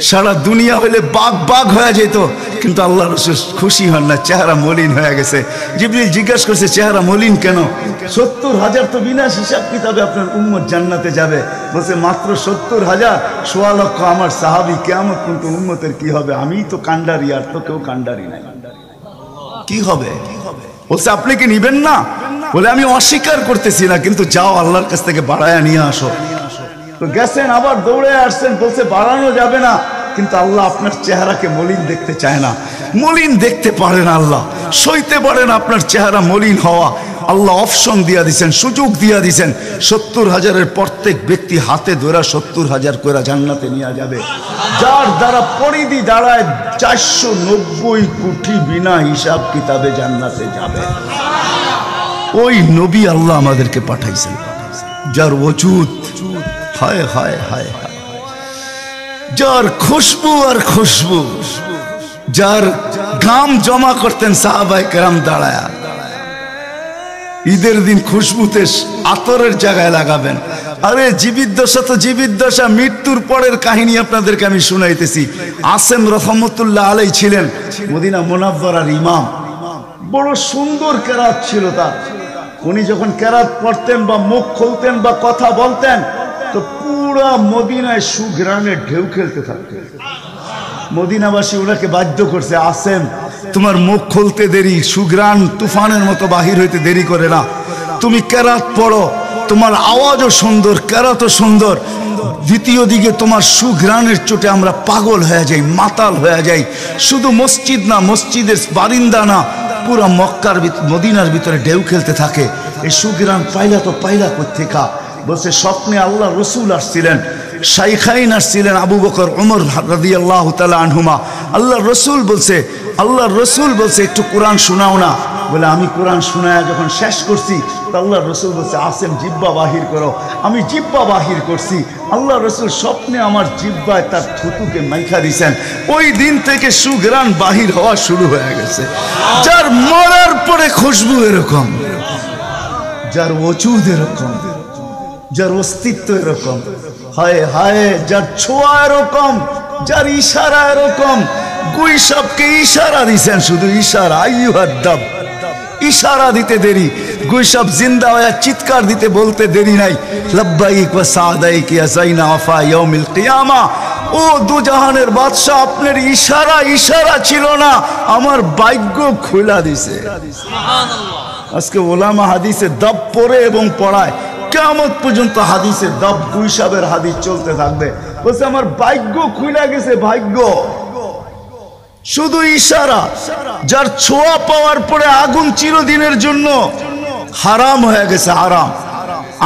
সারা দুনিয়া হলে বাগ বাগ হয়ে যেত, কিন্তু আল্লাহ রাসূল খুশি হন না, চেহারা মলিন হয়ে গেছে। জিবরিল জিজ্ঞাসা করছে চেহারা মলিন কেন? 70,000 তো বিনা হিসাব কিতাবে আপনার উম্মত জান্নাতে যাবে। বলছে মাত্র 70,000, 1.25 লক্ষ আমার সাহাবী, কিয়ামত পর্যন্ত উম্মতের কি হবে? আমিই তো কান্ডারি, আর তো কেউ কান্ডারি নাই, কি হবে? বলছে আপনি কি নিবেন না? বলে আমি অস্বীকার করতেছি না, কিন্তু যাও আল্লাহর কাছ থেকে বাড়ায়া নিয়ে আসো। তো গেছেন, আবার দৌড়ে আসছেন, বলছে বাড়ানো যাবে না, কিন্তু আল্লাহ আপনার চেহারাকে মলিন দেখতে চায় না। মলিন দেখতে পারেন আল্লাহ, সইতে পারেন আপনার চেহারা মলিন হওয়া। আল্লাহ অপশন দিয়া দিছেন, সুযোগ দিয়া দিছেন। 70,000-এর প্রত্যেক ব্যক্তি হাতে ধরা 70,000 করে জান্নাতে নিয়ে যাবে, যার দ্বারা পরিধি দাঁড়ায় 490 কোটি বিনা হিসাব কিতাবে জান্নাতে যাবে। ওই নবী আল্লাহ আমাদেরকে পাঠাইছেন, যার ওজুদ হায় হায় হায় হায়, যার খুশবু আর খুশবু, যার ঘাম জমা করতেন সাহাবায়ে কেরাম দাঁড়ায়া। ঈদের দিন খুশবুতে আতরের জায়গায় লাগাবেন। আরে জীবিদ্দশা তো জীবিদ্দশা, মৃত্যুর পরের কাহিনী আপনাদেরকে আমি শুনাইতেছি। আসেম রহমতুল্লাহ আলাই ছিলেন মদিনা মুনাওয়ারার ইমাম। বড় সুন্দর কেরাত ছিল তার। উনি যখন কেরাত পড়তেন বা মুখ খুলতেন বা কথা বলতেন, তো পুরা মদিনায় সুঘ্রাণে ঢেউ খেলতে থাকতেন। মদিনাবাসী ওনাকে বাধ্য করছে, আসেম তোমার মুখ খুলতে দেরি, সুঘ্রাণ তুফানের মতো বাহির হইতে দেরি করে না, তুমি কেরাত পড়ো, তোমার আওয়াজও সুন্দর, কেরাতও সুন্দর। দ্বিতীয় দিকে তোমার সুঘ্রাণের চোটে আমরা পাগল হয়ে যাই, মাতাল হয়ে যাই। শুধু মসজিদ না, মসজিদের বারিন্দা না, পুরা মক্কার মদিনার ভিতরে ঢেউ খেলতে থাকে। এই সুঘ্রাণ পাইলা তো পাইলা কোত্থেকা? বলছে স্বপ্নে আল্লাহ রসুল আসছিলেন, শাইখাইন আসছিলেন, আবু বকর ওমর রাদিয়াল্লাহু তাআলা আনহুমা। আল্লাহ রসুল বলছে একটু কোরআন শোনাও না। বলে আমি কোরআন শোনায়া যখন শেষ করছি, তো আল্লাহ রসুল বলছে আসেম জিব্বা বাহির করো। আমি জিব্বা বাহির করছি, আল্লাহ রসুল স্বপ্নে আমার জিব্বায় তার থুতুকে মাইখা দিছেন। ওই দিন থেকে সুঘ্রাণ বাহির হওয়া শুরু হয়ে গেছে। যার মরার পরে খুশবু এরকম, যার ওজুদ এরকম, যার অস্তিত্ব এরকম, হায় হায়, যার ছোঁয়া এরকম, যার ইশারা এরকম। গুইসাবকে ইশারা দিছেন, শুধু ইশারা, আইয়ুহাদ্দাব, ইশারা দিতে দেরি। গুইসাব জিন্দা হয়ে চিৎকার দিতে বলতে দেরি নাই, লাব্বাইক ওয়া সাদাইক ইয়া যাইনা ওয়াফা ইয়াউমিল কিয়ামা। ও দুজাহানের বাদশা, আপনার ইশারা ছিল না, আমার ভাগ্য খুলা দিছে। আজকে ওলামা হাদিসে দাব পড়ে এবং পড়ায়, কিয়ামত পর্যন্ত হাদিসে দাব, গুইসাবের হাদিস চলতে থাকবে। বলছে আমার ভাগ্য খুলে গেছে, ভাগ্য। শুধু ইশারা। যার ছোঁয়া পাওয়ার পরে আগুন চিরদিনের জন্য হারাম হয়ে গেছে, হারাম।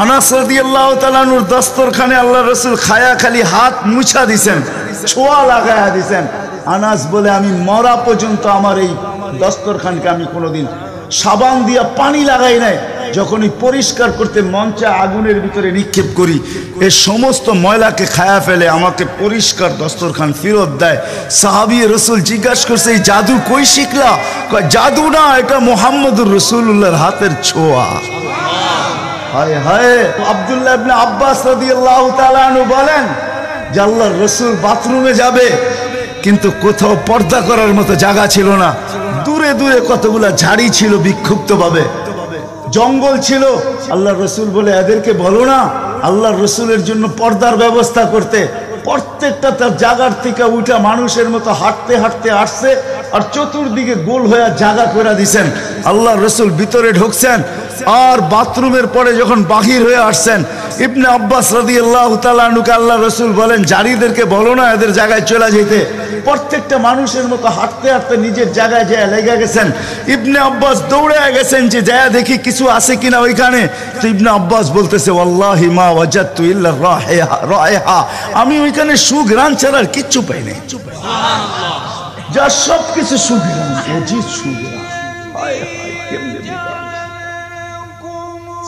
আনাস রাদিয়াল্লাহু তাআলা আনহুর দস্তরখানে আল্লাহ রাসূল খায়া খালি হাত মুছা দিছেন, ছোঁয়া লাগায়া দিছেন। আনাস বলে আমি মরা পর্যন্ত আমার এই দস্তরখানকে আমি কোনোদিন সাবান দিয়া পানি লাগাই নাই। যখনই পরিষ্কার করতে মঞ্চে আগুনের ভিতরে নিক্ষেপ করি, এই সমস্ত ময়লাকে খায়া ফেলে আমাকে পরিষ্কার দস্তরখান ফেরত দেয়। সাহাবী রাসূল জিজ্ঞাসা করছে এই জাদু কই শিখলা? কয় জাদু না, এটা মুহাম্মদুর রাসূলুল্লাহর হাতের ছোঁয়া। হায় হায়। আব্দুল্লাহ ইবনে আব্বাস রাদিয়াল্লাহু তাআলা আনহু বলেন যে আল্লাহর রাসূল বাথরুমে যাবে, কিন্তু কোথাও পর্দা করার মতো জায়গা ছিল না। দূরে দূরে কতগুলা ঝাড়ি ছিল, বিক্ষুব্ধভাবে জঙ্গল ছিল। আল্লাহ রসুল বলে এদেরকে বলো না আল্লাহর রসুলের জন্য পর্দার ব্যবস্থা করতে। প্রত্যেকটা তার জায়গার থেকে উঠা মানুষের মতো হাঁটতে হাঁটতে আসছে, আর চতুর্দিকে গোল হয়ে জায়গা করে দিছেন। আল্লাহ রসুল ভিতরে ঢুকছেন, আর বাথরুমের পরে যখন বাহির হয়ে আসছেন, ইবনে আব্বাস রাদিয়াল্লাহু তাআলা আনহুকে আল্লাহ রসুল বলেন জারিদেরকে বলো না এদের জায়গায় চলে যেতে। প্রত্যেকটা মানুষের মতো হাঁটতে হাঁটতে নিজের জায়গায় যায় লেগে গেছেন। ইবনে আব্বাস দৌড়ে গেছেন যে যায় দেখি কিছু আছে কিনা ওইখানে। তো ইবনে আব্বাস বলতেছে ওয়াল্লাহি মা ওয়াজাদতু ইল্লা রায়হা, আমি ওইখানে সুঘ্রাণ ছাড়া কিচ্ছু পাই নাই। সুবহানাল্লাহ, যা সব কিছু সুঘ্রাণ, অজিত সুঘ্রাণ। হায় হায়, কেমনে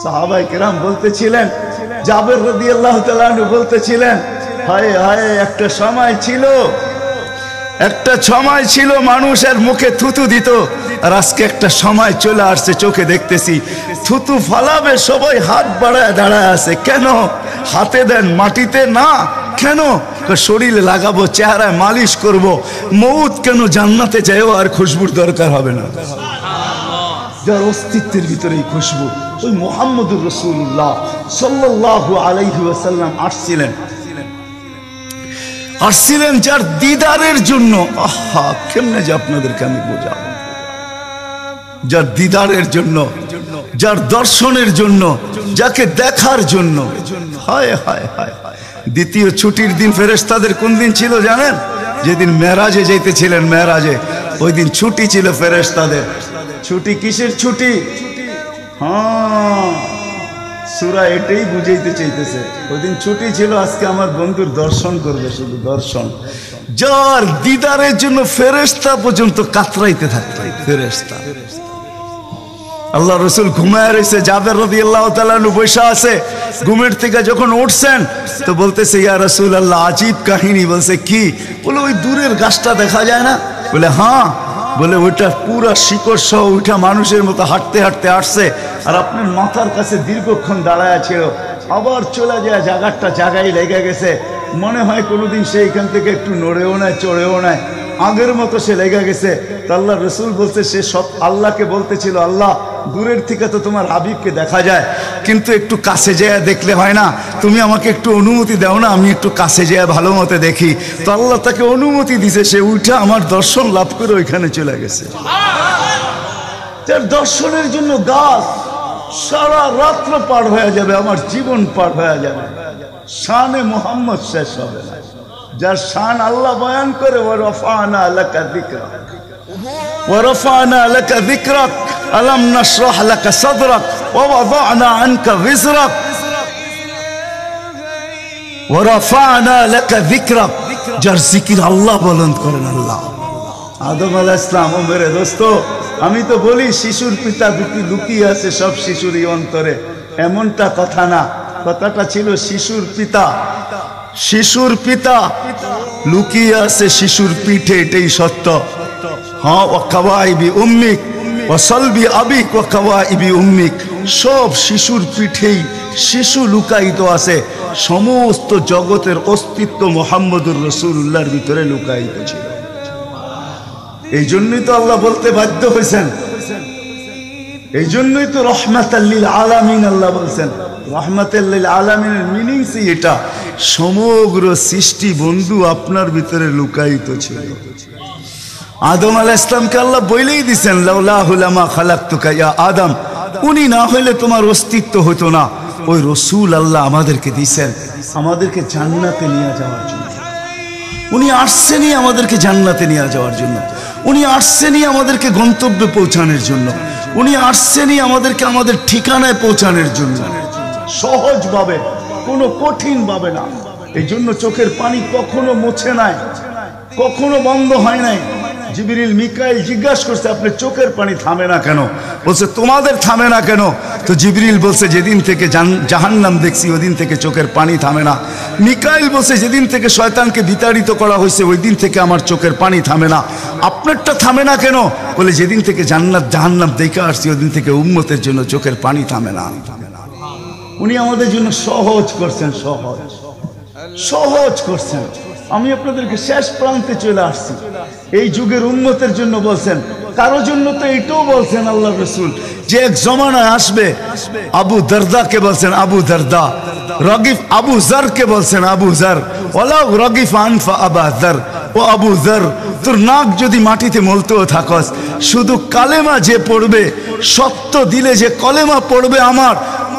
সাহাবায়ে কেরাম বলতেছিলেন, জাবের রাদিয়াল্লাহু তাআলা আনহু বলতেছিলেন, হায় হায়, একটা সময় ছিল মানুষের মুখে থুতু দিত, আর আজকে একটা সময় চলে আসছে, চোখে দেখতেছি থুতু ফালাবে সবাই হাত বাড়ায় দাঁড়ায় আছে। কেন? হাতে দেন, মাটিতে না। কেন? শরীরে লাগাবো, চেহারায় মালিশ করব। মৌত কেন? জান্নাতে যাইও আর খুশবুর দরকার হবে না। যার অস্তিত্বের ভিতরে এই খুশবু, ওই মুহাম্মদুর রাসূলুল্লাহ সাল্লাল্লাহু আলাইহি ওয়াসাল্লাম আসছিলেন যার দিদারের জন্য। আহা, কেমনে যে আপনাদেরকে আমি বোঝাবো। যার দিদারের জন্য, যার দর্শনের জন্য, যাকে দেখার জন্য। হায় হায় হায়। দ্বিতীয় ছুটির দিন ফেরেশতাদের কোন দিন ছিল জানেন? যেদিন মেরাজে যাইতেছিলেন, মেরাজে ওই দিন ছুটি ছিল ফেরেশতাদের। ছুটি কিসের ছুটি? হ্যাঁ, সূরা এটাই বুঝাইতে চাইতেছে। ওই দিন ছুটি ছিল, আজকে আমার বন্ধুর দর্শন করবে, শুধু দর্শন। যার দিদারের জন্য ফেরেশতা পর্যন্ত কাতরাইতে থাকতো। ফেরেশতা, আল্লাহ রসুল ঘুমায় রয়েছে, জাবের রাদিয়াল্লাহু তাআলা আনহু বসে আছে। ঘুমের থেকে যখন উঠছেন তো বলতেছে, ইয়া রাসূলুল্লাহ, আজীব কাহিনী। বলছে কি? বলে ওই দূরের গাছটা দেখা যায় না? বলে হ্যাঁ। বলে ওইটা পুরা শিকড় সহ ওইটা মানুষের মতো হাঁটতে হাঁটতে আসছে, আর আপনার মাথার কাছে দীর্ঘক্ষণ দাঁড়ায় ছিল, আবার চলে যায় জায়গাটা জায়গায় লেগে গেছে। মনে হয় কোনোদিন সে এখান থেকে একটু নড়েও নাই, চড়েও নাই, আগের মতো সে লেগে গেছে। তো আল্লাহ রসুল বলছে, সে সব আল্লাহকে বলতেছিল, আল্লাহ দূরের থেকে তো তোমার হাবিবকে দেখা যায়, কিন্তু একটু কাছে যেয়ে দেখলে হয় না? তুমি আমাকে একটু অনুমতি দাও না, আমি একটু কাছে যেয়ে ভালো মতো দেখি। তো আল্লাহ তাকে অনুমতি দিছে, সে উঠে আমার দর্শন লাভ করে ওইখানে চলে গেছে। তার দর্শনের জন্য গাছ সারা রাত্র পার হয়ে যাবে, আমার জীবন পার হয়ে যাবে, শানে মুহাম্মদ শেষ হবে না। যার শান আল্লাহ বয়ান করে, ওয়ারফানা লাকা যিকরাক, ওয়ারফানা লাকা যিকরাক, আলাম নাশরাহ লাকা সাদরাক, ওয়া ওয়াদানা আনকা বিজরাক, ওয়ারফানা লাকা যিকরাক। যার জিকির আল্লাহ বুলন্দ করেন আল্লাহ। আদম আলাইহিস সালাম, ও মেরে দোস্ত, আমি তো বলি শিশুর পিতা লুকিয়ে আছে সব শিশুরই অন্তরে, এমনটা কথা না। কথাটা ছিল শিশুর পিতা, শিশুর পিতা লুকিয়ে আছে শিশুর পিঠে, এটাই সত্য। হ্যাঁ, ওয়া কাওয়াইবি উম্মিক ওয়া সালবি আবিক ওয়া কাওয়াইবি উম্মিক, সব শিশুর পিঠেই শিশু লুকায়িত আছে। সমস্ত জগতের অস্তিত্ব মুহাম্মদুর রাসূলুল্লাহর ভিতরে লুকায়িত ছিল। এই জন্যই তো আল্লাহ বলতে বাধ্য হয়েছেন, এই জন্যই তো রহমাতাল লিল আলামিন আল্লাহ বলছেন। রহমাতাল লিল আলামিনের মিনিংস এটা, সমগ্র সৃষ্টি বন্ধু আপনার ভিতরে লুকায়িত ছিল। আদম আলাইহিস সালামকে আল্লাহ বলেই দিয়েছেন, লাউলাহু লামা খালাকতুকা ইয়া আদম, উনি না হইলে তোমার অস্তিত্ব হতো না। ওই রসূল আল্লাহ আমাদেরকে দিয়েছেন আমাদেরকে জান্নাতে নিয়ে যাওয়ার জন্য। উনি আসছেনই আমাদেরকে জান্নাতে নিয়ে যাওয়ার জন্য, উনি আসছেনই আমাদেরকে গন্তব্যে পৌঁছানোর জন্য, উনি আসছেনই আমাদেরকে আমাদের ঠিকানায় পৌঁছানোর জন্য, সহজভাবে, কোনো কঠিন ভাবে না। এই জন্য চোখের পানি কখনো মুছে নাই, কখনো বন্ধ হয় নাই। জিবরিল মিকাইল জিজ্ঞাসা করছে, আপনার চোখের পানি থামে না কেন? বলছে তোমাদের থামে না কেন? তো জিবরিল বলছে, যেদিন থেকে জাহান্নাম দেখছি ওদিন থেকে চোখের পানি থামে না। মিকাইল বলছে, যেদিন থেকে শয়তানকে বিতাড়িত করা হয়েছে ওই দিন থেকে আমার চোখের পানি থামে না। আপনারটা থামে না কেন? বলে, যেদিন থেকে জান্নাত জাহান্নাম দেখে আসছি ওদিন থেকে উম্মতের জন্য চোখের পানি থামে না। উনি আমাদের জন্য সহজ করছেন, সহজ সহজ করছেন। আমি আপনাদেরকে শেষ প্রান্তে চলে আসছি। এই যুগের উম্মতের জন্য বলছেন, কারো জন্য তো এটাও বলছেন আল্লাহ রসুল, যে এক জমানায় আসবে। আবু দারদাকে বলছেন আবু দারদা, রগিফ আবু জারকে বলছেন আবু জার, ওয়ালাউ রগিফ আনফা আবা জার, ও আবু জার, তোর নাক যদি মাটিতে মলতেও থাকস, শুধু কালেমা যে পড়বে, সত্য দিলে যে কলেমা পড়বে আমার,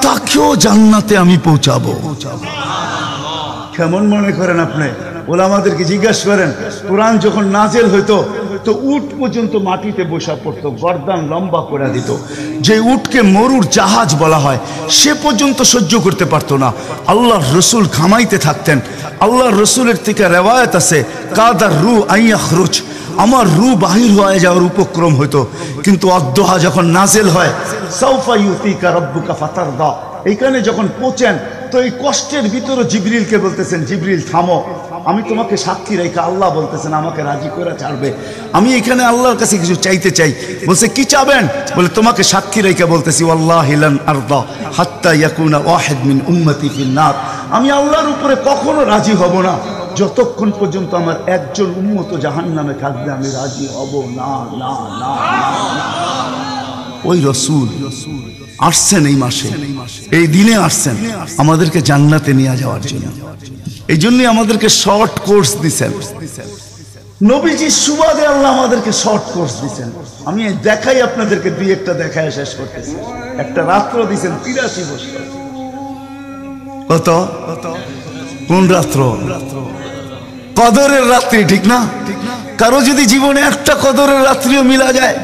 তাকেও জান্নাতে আমি পৌঁছাবো। কেমন মনে করেন আপনি? ওলামাদেরকে জিজ্ঞাসা করেন, কোরআন যখন নাজেল হইতো তো উট পর্যন্ত মাটিতে বসা পড়তো, গর্দান লম্বা করে দিত। যে উটকে মরুর জাহাজ বলা হয়, সে পর্যন্ত সহ্য করতে পারতো না। আল্লাহর রসুল ঘামাইতে থাকতেন। আল্লাহর রসুলের থেকে রেওয়ায়ত আছে, কাদার রু আইয়াখরুজ, আমার রু বাহির হয়ে যাওয়ার উপক্রম হইতো। কিন্তু অদ্দোহা যখন নাজেল হয়, সাউফা ইউতিকা রাব্বুকা ফাতারদা, এইখানে যখন পৌঁছেন তো এই কষ্টের ভিতরে জিবরিলকে বলতেছেন, জিবরিল থামো, আমি তোমাকে সাক্ষী রেখে, আল্লাহ বলতেছেন আমাকে রাজি করে ছাড়বে, আমি এখানে আল্লাহর কাছে কিছু চাইতে চাই। বলছে কি চাবেন? বলে তোমাকে সাক্ষী রেখে বলতেছি, ওয়াল্লাহি লান আরদা হাত্তা ইয়াকুনা ওয়াহিদ মিন উম্মতি ফিন নার, আমি আল্লাহর উপরে কখনো রাজি হব না যতক্ষণ পর্যন্ত আমার একজন উম্মত জাহান্নামে থাকবে, আমি রাজি হব না। না না না। ওই রসুল আসছেন এই মাসে, এই দিনে আসছেন আমাদেরকে জান্নাতে নিয়ে যাওয়ার জন্য। এই জন্যই আমাদেরকে শর্ট কোর্স দিচ্ছেন, নবীজির সুবাদে আল্লাহ আমাদেরকে শর্ট কোর্স দিচ্ছেন। আমি দেখাই আপনাদেরকে দুই একটা দেখায় শেষ করতেছি। একটা রাত্র দিচ্ছেন 83 বছর। কত? কোন রাত্র? কদরের রাত্রি, ঠিক না? কারো যদি জীবনে একটা কদরের রাত্রিও মিলা যায়,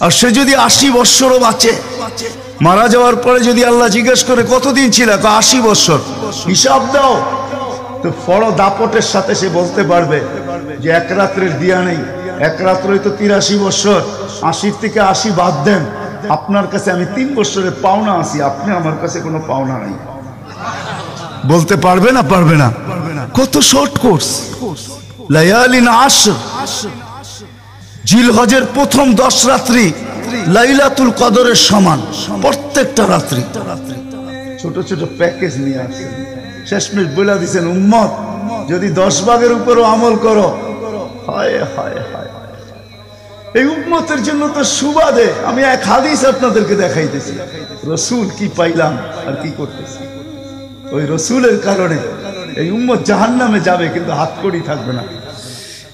আর সে যদি 80 বৎসরও বাঁচে, মারা যাওয়ার পরে যদি আল্লাহ জিজ্ঞেস করে কতদিন ছিল, 80 বৎসর, হিসাব দাও, তো বড় দাপটের সাথে সে বলতে পারবে যে এক রাত্রের দিয়া নেই, এক রাত্রই তো 83 বৎসর, 80 থেকে 80 বাদ দেন, আপনার কাছে আমি 3 বৎসরের পাওনা আছি, আপনি আমার কাছে কোনো পাওনা নাই। বলতে পারবে না? পারবে না। কত শর্ট কোর্স। লায়ালিন আশর, জিলহজের প্রথম 10 রাত্রি লাইলাতুল কদরের সমান, প্রত্যেকটা রাত্রি। ছোট ছোট প্যাকেজ নিয়ে আসেন, শেষমেশ বলে দিচ্ছেন উম্মত যদি 10 ভাগের উপরও আমল করো, হায় হায় হায়, এই উম্মতের জন্য তো সুবাদে আমি এক হাদিস আপনাদেরকে দেখাইতেছি, রসুল কি পাইলাম আর কি করতেছি। ওই রসুলের কারণে এই উম্মত জাহান্নামে যাবে, কিন্তু হাতকড়ি থাকবে না।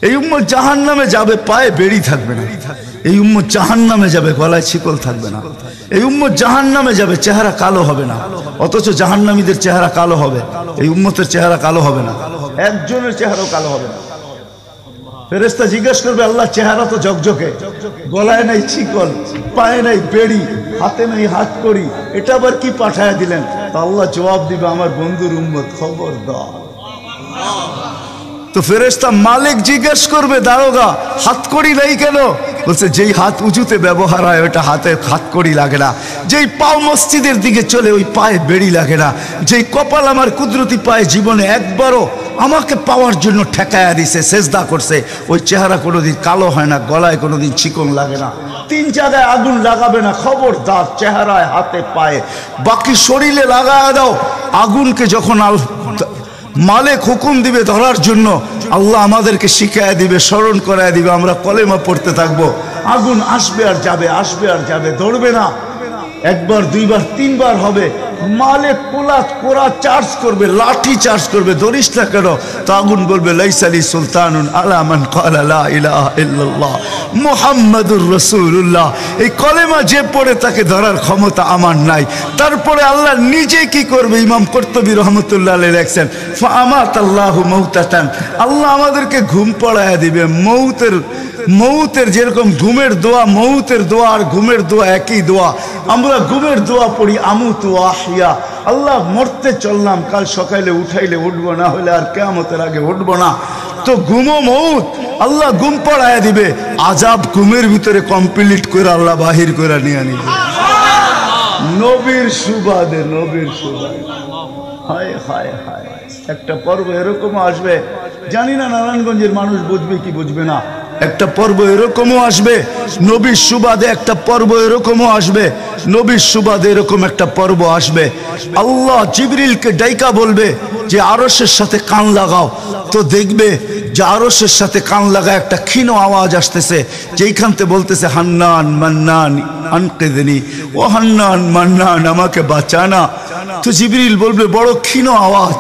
এই উম্মত জাহান্নামে যাবে, পায়ে বেড়ি থাকবে না। এই উম্মত জাহান্নামে যাবে, গলায় শিকল থাকবে না। এই উম্মত জাহান্নামে যাবে, চেহারা কালো হবে না। অথচ জাহান্নামীদের চেহারা কালো হবে, এই উম্মতের চেহারা কালো হবে না, একজনের চেহারাও কালো হবে না। ফেরেশতা জিজ্ঞেস করবে, আল্লাহ চেহারা তো ঝকঝকে, গলায় নাই শিকল, পায়ে নাই বেড়ি, হাতে নাই হাতকড়ি, এটা আবার কি পাঠায় দিলেন? তা আল্লাহ জবাব দিবে, আমার বন্ধুর উম্মত, খবরদার। তো ফেরেশতা মালিক জিজ্ঞেস করবে, দারোগা হাতকড়ি নেই কেন? বলছে যেই হাত উঁচুতে ব্যবহার হয় ওটা হাতে হাতকড়ি লাগে না, যেই পাও মসজিদের দিকে চলে ওই পায়ে বেড়ি লাগে না, যেই কপাল আমার কুদরতি পায়ে জীবনে একবারও আমাকে পাওয়ার জন্য ঠেকায়া দিছে, সেজদা করছে, ওই চেহারা কোনোদিন কালো হয় না, গলায় কোনোদিন চিকন লাগে না, 3 জায়গায় আগুন লাগাবে না। খবরদার, চেহারায়, হাতে, পায়ে, বাকি শরীরে লাগায়া দাও। আগুনকে যখন মালিক হুকুম দিবে ধরার জন্য, আল্লাহ আমাদেরকে শিখায় দিবে, স্মরণ করায় দিবে, আমরা কলেমা পড়তে থাকবো, আগুন আসবে আর যাবে, আসবে আর যাবে, ধরবে না। একবার, দুইবার, 3 বার হবে, মালিক কোরা চার্জ করবে, লাঠি চার্জ করবে, ধরিস না কেন? তো আগুন বলবে, লাইসালি সুলতানুন আলা মান ক্বালা লা ইলাহা ইল্লাল্লাহ মুহাম্মাদুর রাসূলুল্লাহ। এই কলেমা যে পড়ে তাকে ধরার ক্ষমতা আমার নাই। তারপরে আল্লাহ নিজে কি করবে? ইমাম কুরতুবী রাহমাতুল্লাহ আলাইহি লেখছেন, ফাআমাতাল্লাহু মাউতাতান, আল্লাহ আমাদেরকে ঘুম পড়ায়া দিবে। মৌতের যেরকম ঘুমের দোয়া, মৌতের দোয়া আর ঘুমের দোয়া একই দোয়া। আমরা ঘুমের দোয়া পড়ি, আমুতু আহিয়া, আল্লাহ মরতে চললাম, কাল সকালে উঠাইলে উঠবো, না হলে আর কিয়ামতের আগে উঠবো না। তো ঘুমো মৌত, আল্লাহ ঘুম পড়ায়া দিবে, আজাব ঘুমের ভিতরে কমপ্লিট করে আল্লাহ বাহির করে নিয়ে নিবে। নবীর সুবাদে, নবীর সুবাদে, হায় হায় হায়। একটা পর্ব এরকম আসবে, জানি না নারায়ণগঞ্জের মানুষ বুঝবে কি বুঝবে না। একটা পর্ব এরকমও আসবে নবীর সুবাদে, একটা পর্ব এরকমও আসবে নবীর সুবাদে, এরকম একটা পর্ব আসবে। আল্লাহ জিবরিলকে ডাইকা বলবে যে আরশের সাথে কান লাগাও, তো দেখবে যে আরশের সাথে কান লাগা একটা ক্ষীণ আওয়াজ আসতেছে, যেইখানতে বলতেছে, হান্নান মান্নান আনকিদনি, ও হান্নান মান্নান আমাকে বাঁচানা। তো জিবরিল বলবে, বড় ক্ষীণ আওয়াজ,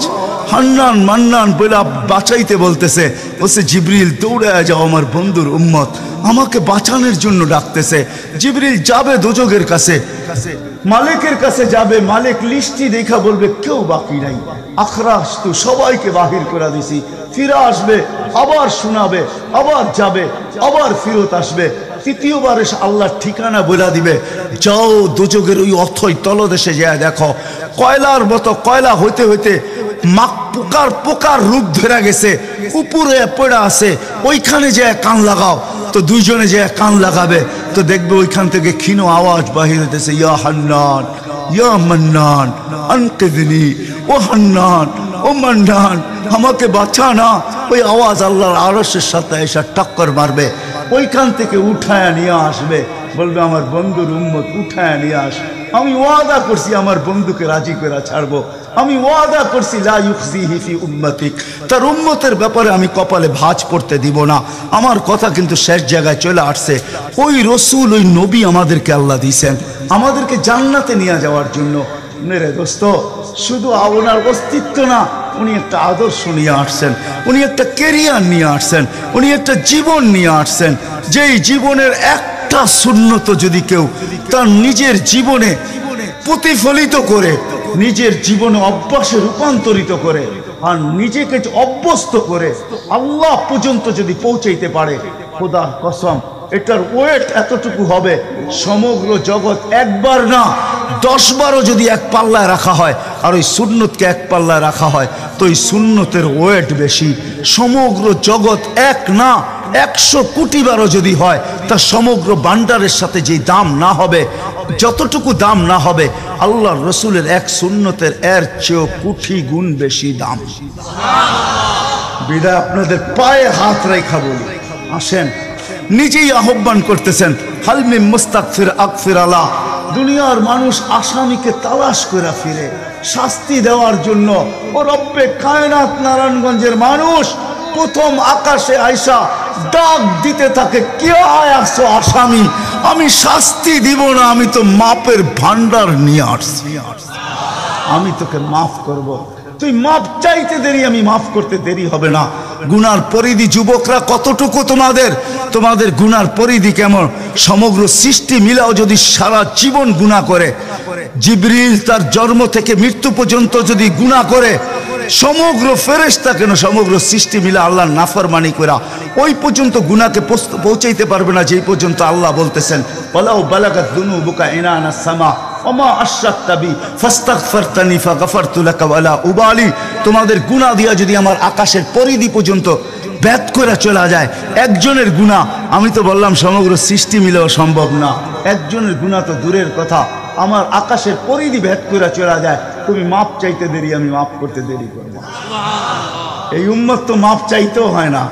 হান্নান মান্নান বলে বাঁচাইতে বলতেছে। বলছে, জিবরিল দৌড়ায় যাও, আমার বন্ধুর উম্মত আমাকে বাঁচানোর জন্য ডাকতেছে। জিবরিল যাবে দোজখের কাছে, মালিকের কাছে যাবে, মালিক লিস্টি দেখা বলবে কেউ বাকি নাই, আখরাস তো সবাইকে বাহির করে দিছি। ফিরে আসবে, আবার শোনাবে, আবার যাবে, আবার ফিরত আসবে। তৃতীয়বার এসে আল্লাহর ঠিকানা বলে দিবে, যাও দোজখের ওই অথই তলদেশে যায় দেখো, কয়লার মতো কয়লা হইতে হইতে পোকার রূপ ধরে গেছে, উপরে পড়ে আছে, ওইখানে যে কান লাগাও, তো দুইজনে যে কান লাগাবে তো দেখবে ওইখান থেকে ক্ষীণ আওয়াজ বাহির হইতেছে, ইয়া হান্নান ইয়া মান্নান আনকিদনি, ও হান্নান ও মান্নান আমাকে বাঁচা না। ওই আওয়াজ আল্লাহর আরশের সাথে এসে টক্কর মারবে, ওইখান থেকে উঠায় নিয়ে আসবে, বলবে আমার বন্ধুর উম্মত উঠায় নিয়ে আস, আমি ওয়াদা করছি আমার বন্ধুকে রাজি করে ছাড়বো, আমি ওয়াদা করছি লা ইউখজিহি ফি উম্মতিক, তার উম্মতের ব্যাপারে আমি কপালে ভাঁজ পড়তে দিব না। আমার কথা কিন্তু শেষ জায়গায় চলে আসছে। ওই রসুল, ওই নবী আমাদেরকে আল্লাহ দিয়েছেন আমাদেরকে জান্নাতে নিয়ে যাওয়ার জন্য। মেরে দোস্ত, শুধু ওনার অস্তিত্ব না, উনি একটা আদর্শ নিয়ে আসছেন, উনি একটা কেরিয়ার নিয়ে আসছেন, উনি একটা জীবন নিয়ে আসছেন। যেই জীবনের একটা সুন্নত যদি কেউ তার নিজের জীবনে প্রতিফলিত করে, নিজের জীবনে অভ্যাসে রূপান্তরিত করে, আর নিজেকে অভ্যস্ত করে আল্লাহ পর্যন্ত যদি পৌঁছাইতে পারে, খোদার কসম এটার ওয়েট এতটুকু হবে, সমগ্র জগৎ একবার না 10 বারও যদি এক পাল্লায় রাখা হয় আর ওই সুন্নতকে এক পাল্লায় রাখা হয়, তো ওই সুন্নতের ওয়েট বেশি। সমগ্র জগৎ এক না 100 কোটি বারও যদি হয়, তা সমগ্র ভান্ডারের সাথে যে দাম না হবে, যতটুকু দাম না হবে, আল্লাহর রসুলের এক সুন্নতের এর চেয়েও কোটি গুণ বেশি দাম। বিদায় আপনাদের পায়ে হাত রেখা বলি, আসেন, নিজেই আহ্বান করতেছেন, হালমি মুস্তাগফির আগফির আলা। দুনিয়ার মানুষ আসামিকে তালাশ করে ফিরে শাস্তি দেওয়ার জন্য। ও রব্বে কায়নাত নারায়ণগঞ্জের মানুষ প্রথম আকাশে আইসা ডাক দিতে থাকে, কে আসছো আসামি, আমি শাস্তি দিব না, আমি তো মাপের ভান্ডার নিয়ে আসছি, আমি তোকে মাফ করব। তুই মাপ চাইতে দেরি, আমি মাফ করতে দেরি হবে না। গুনার পরিধি যুবকরা কতটুকু তোমাদের গুনার পরিধি কেমন? সমগ্র সৃষ্টি মিলাও যদি সারা জীবন গুনাহ করে, জিবরিল তার জন্ম থেকে মৃত্যু পর্যন্ত যদি গুনাহ করে, সমগ্র ফেরেশতা কেন, সমগ্র সৃষ্টি মিলে আল্লাহর নাফরমানি করা ওই পর্যন্ত গুনাহকে পৌঁছাইতে পারবে না, যেই পর্যন্ত আল্লাহ বলতেছেন ওয়ালাউ বালাগাত যুনুবুকা ইনানাস সামা ওমা আশরাকতা বি ফাস্তাগফারতানি ফাগফারতু লাকা ওয়ালা উবালি। তোমাদের গুনাহ দিয়া যদি আমার আকাশের পরিধি পর্যন্ত ভেদ করে চলা যায়, একজনের গুনাহ, আমি তো বললাম সমগ্র সৃষ্টি মিলেও সম্ভব না, একজনের গুনাহ তো দূরের কথা, আমার আকাশের পরিধি ভেদ করে চলা যায়, তুমি মাপ চাইতে দেরি, আমি মাপ করতে দেরি করব। এই উম্মত তো মাপ চাইতেও হয় না,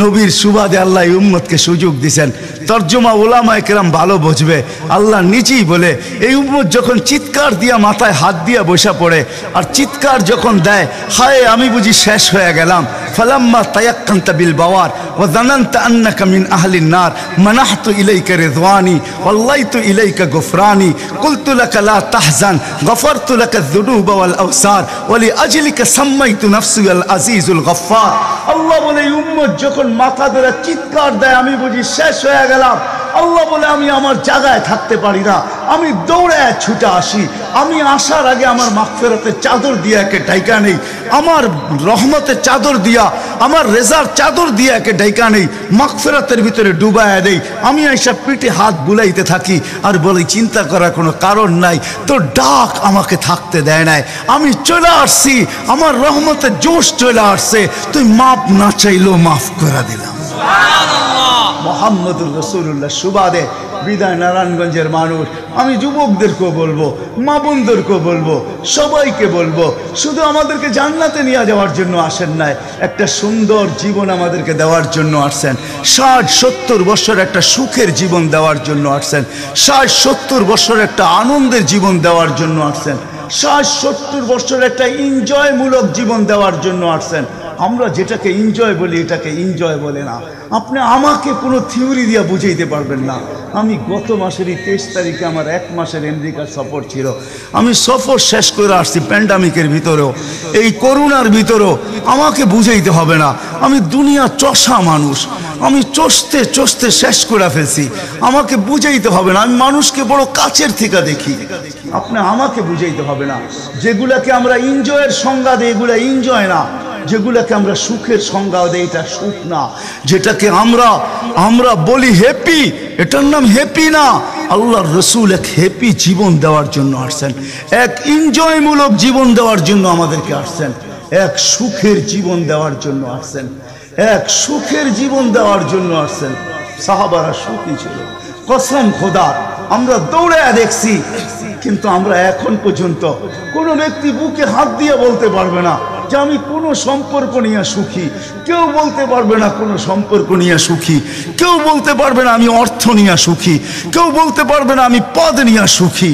নবীর সুবাদে আল্লাহ এই উম্মতকে সুযোগ দিয়েছেন। তর্জমা ওলামায়ে কেরাম ভালো বুঝবে, আল্লাহ নিজেই বলে, এই উম্মত যখন চিৎকার দিয়া মাথায় হাত দিয়া বসা পড়ে, আর চিৎকার যখন দেয়, হায় আমি বুঝি শেষ হয়ে গেলাম, ফালাম্মা তায়াক্কানতা বিল বাওয়ার ওয়া যানানতা আন্নাকা মিন আহলিন নার মানাহতু ইলাইকা রিদওয়ানি ওয়াল্লাইতু ইলাইকা গুফরানি কুলতু লাকা লা তাহজান গফারতু লাকা যুনুবা ওয়াল আওসার ওয়া লিআজলিকা সাম্মাইতু নাফসি আল আজিজুল গফফার। আল্লাহ বলে এই উম্মত যখন মাথা ধরে চিৎকার দেয়, আমি বুঝি শেষ হয়ে গেলাম, আল্লাহ বলে আমি আমার জায়গায় থাকতে পারি না, আমি দৌড়ে ছুটে আসি, আমি আসার আগে আমার মাগফিরাতের চাদর দিয়ে একে ঢাইকা নেই, আমার রহমতের চাদর দিয়া, আমার রেজার চাদর দিয়ে একে ঢাইকা নেই, মাগফিরাতের ভিতরে ডুবায়া দেই, আমি এইসব পিঠে হাত বুলাইতে থাকি আর বলি চিন্তা করার কোনো কারণ নাই, তো ডাক আমাকে থাকতে দেয় নাই, আমি চলে আসছি, আমার রহমতের জোশ চলে আসছে, তুই মাপ না চাইলেও মাফ করে দিলাম। মুহাম্মদুর রাসূলুল্লাহ সুবাদে বিদায় নারায়ণগঞ্জের মানুষ, আমি যুবকদেরকেও বলবো, মা বোনদেরকেও বলবো, সবাইকে বলবো, শুধু আমাদেরকে জান্নাতে নিয়ে যাওয়ার জন্য আসেন নাই, একটা সুন্দর জীবন আমাদেরকে দেওয়ার জন্য আসছেন। 60-70 বছর একটা সুখের জীবন দেওয়ার জন্য আসছেন, 60-70 বছর একটা আনন্দের জীবন দেওয়ার জন্য আসছেন, 60-70 বছর একটা এনজয়মূলক জীবন দেওয়ার জন্য আসছেন। আমরা যেটাকে এনজয় বলি, এটাকে এনজয় বলে না। আপনি আমাকে কোনো থিওরি দিয়ে বুঝাইতে পারবেন না। আমি গত মাসেরই 23 তারিখে আমার 1 মাসের আমেরিকার সফর ছিল, আমি সফর শেষ করে আসছি প্যান্ডামিকের ভিতরেও, এই করোনার ভিতরেও, আমাকে বুঝাইতে হবে না, আমি দুনিয়া চষা মানুষ, আমি চষতে চষতে শেষ করে ফেলছি, আমাকে বুঝাইতে হবে না, আমি মানুষকে বড় কাছের থেকে দেখি, আপনি আমাকে বুঝাইতে হবে না। যেগুলাকে আমরা এনজয়ের সংজ্ঞা দিই, এগুলা এনজয় না, যেগুলাকে আমরা সুখের সংজ্ঞা দেই, এটা সুখ না, যেটাকে আমরা বলি হ্যাপি, এটার নাম হ্যাপি না। আল্লাহর রসুল এক হ্যাপি জীবন দেওয়ার জন্য আসছেন, এক এনজয়মূলক জীবন দেওয়ার জন্য আমাদেরকে আসছেন। এক সুখের জীবন দেওয়ার জন্য আসছেন, এক সুখের জীবন দেওয়ার জন্য আসছেন। সাহাবারা সুখী ছিল, কসম খোদা। আমরা দৌড়ায় দেখছি, কিন্তু আমরা এখন পর্যন্ত কোনো ব্যক্তি বুকে হাত দিয়ে বলতে পারবে না যে আমি কোনো সম্পর্ক নিয়ে সুখী। কেউ বলতে পারবে না কোনো সম্পর্ক নিয়ে সুখী। কেউ বলতে পারবে না আমি অর্থ নিয়ে সুখী। কেউ বলতে পারবে না আমি পদ নিয়ে সুখী।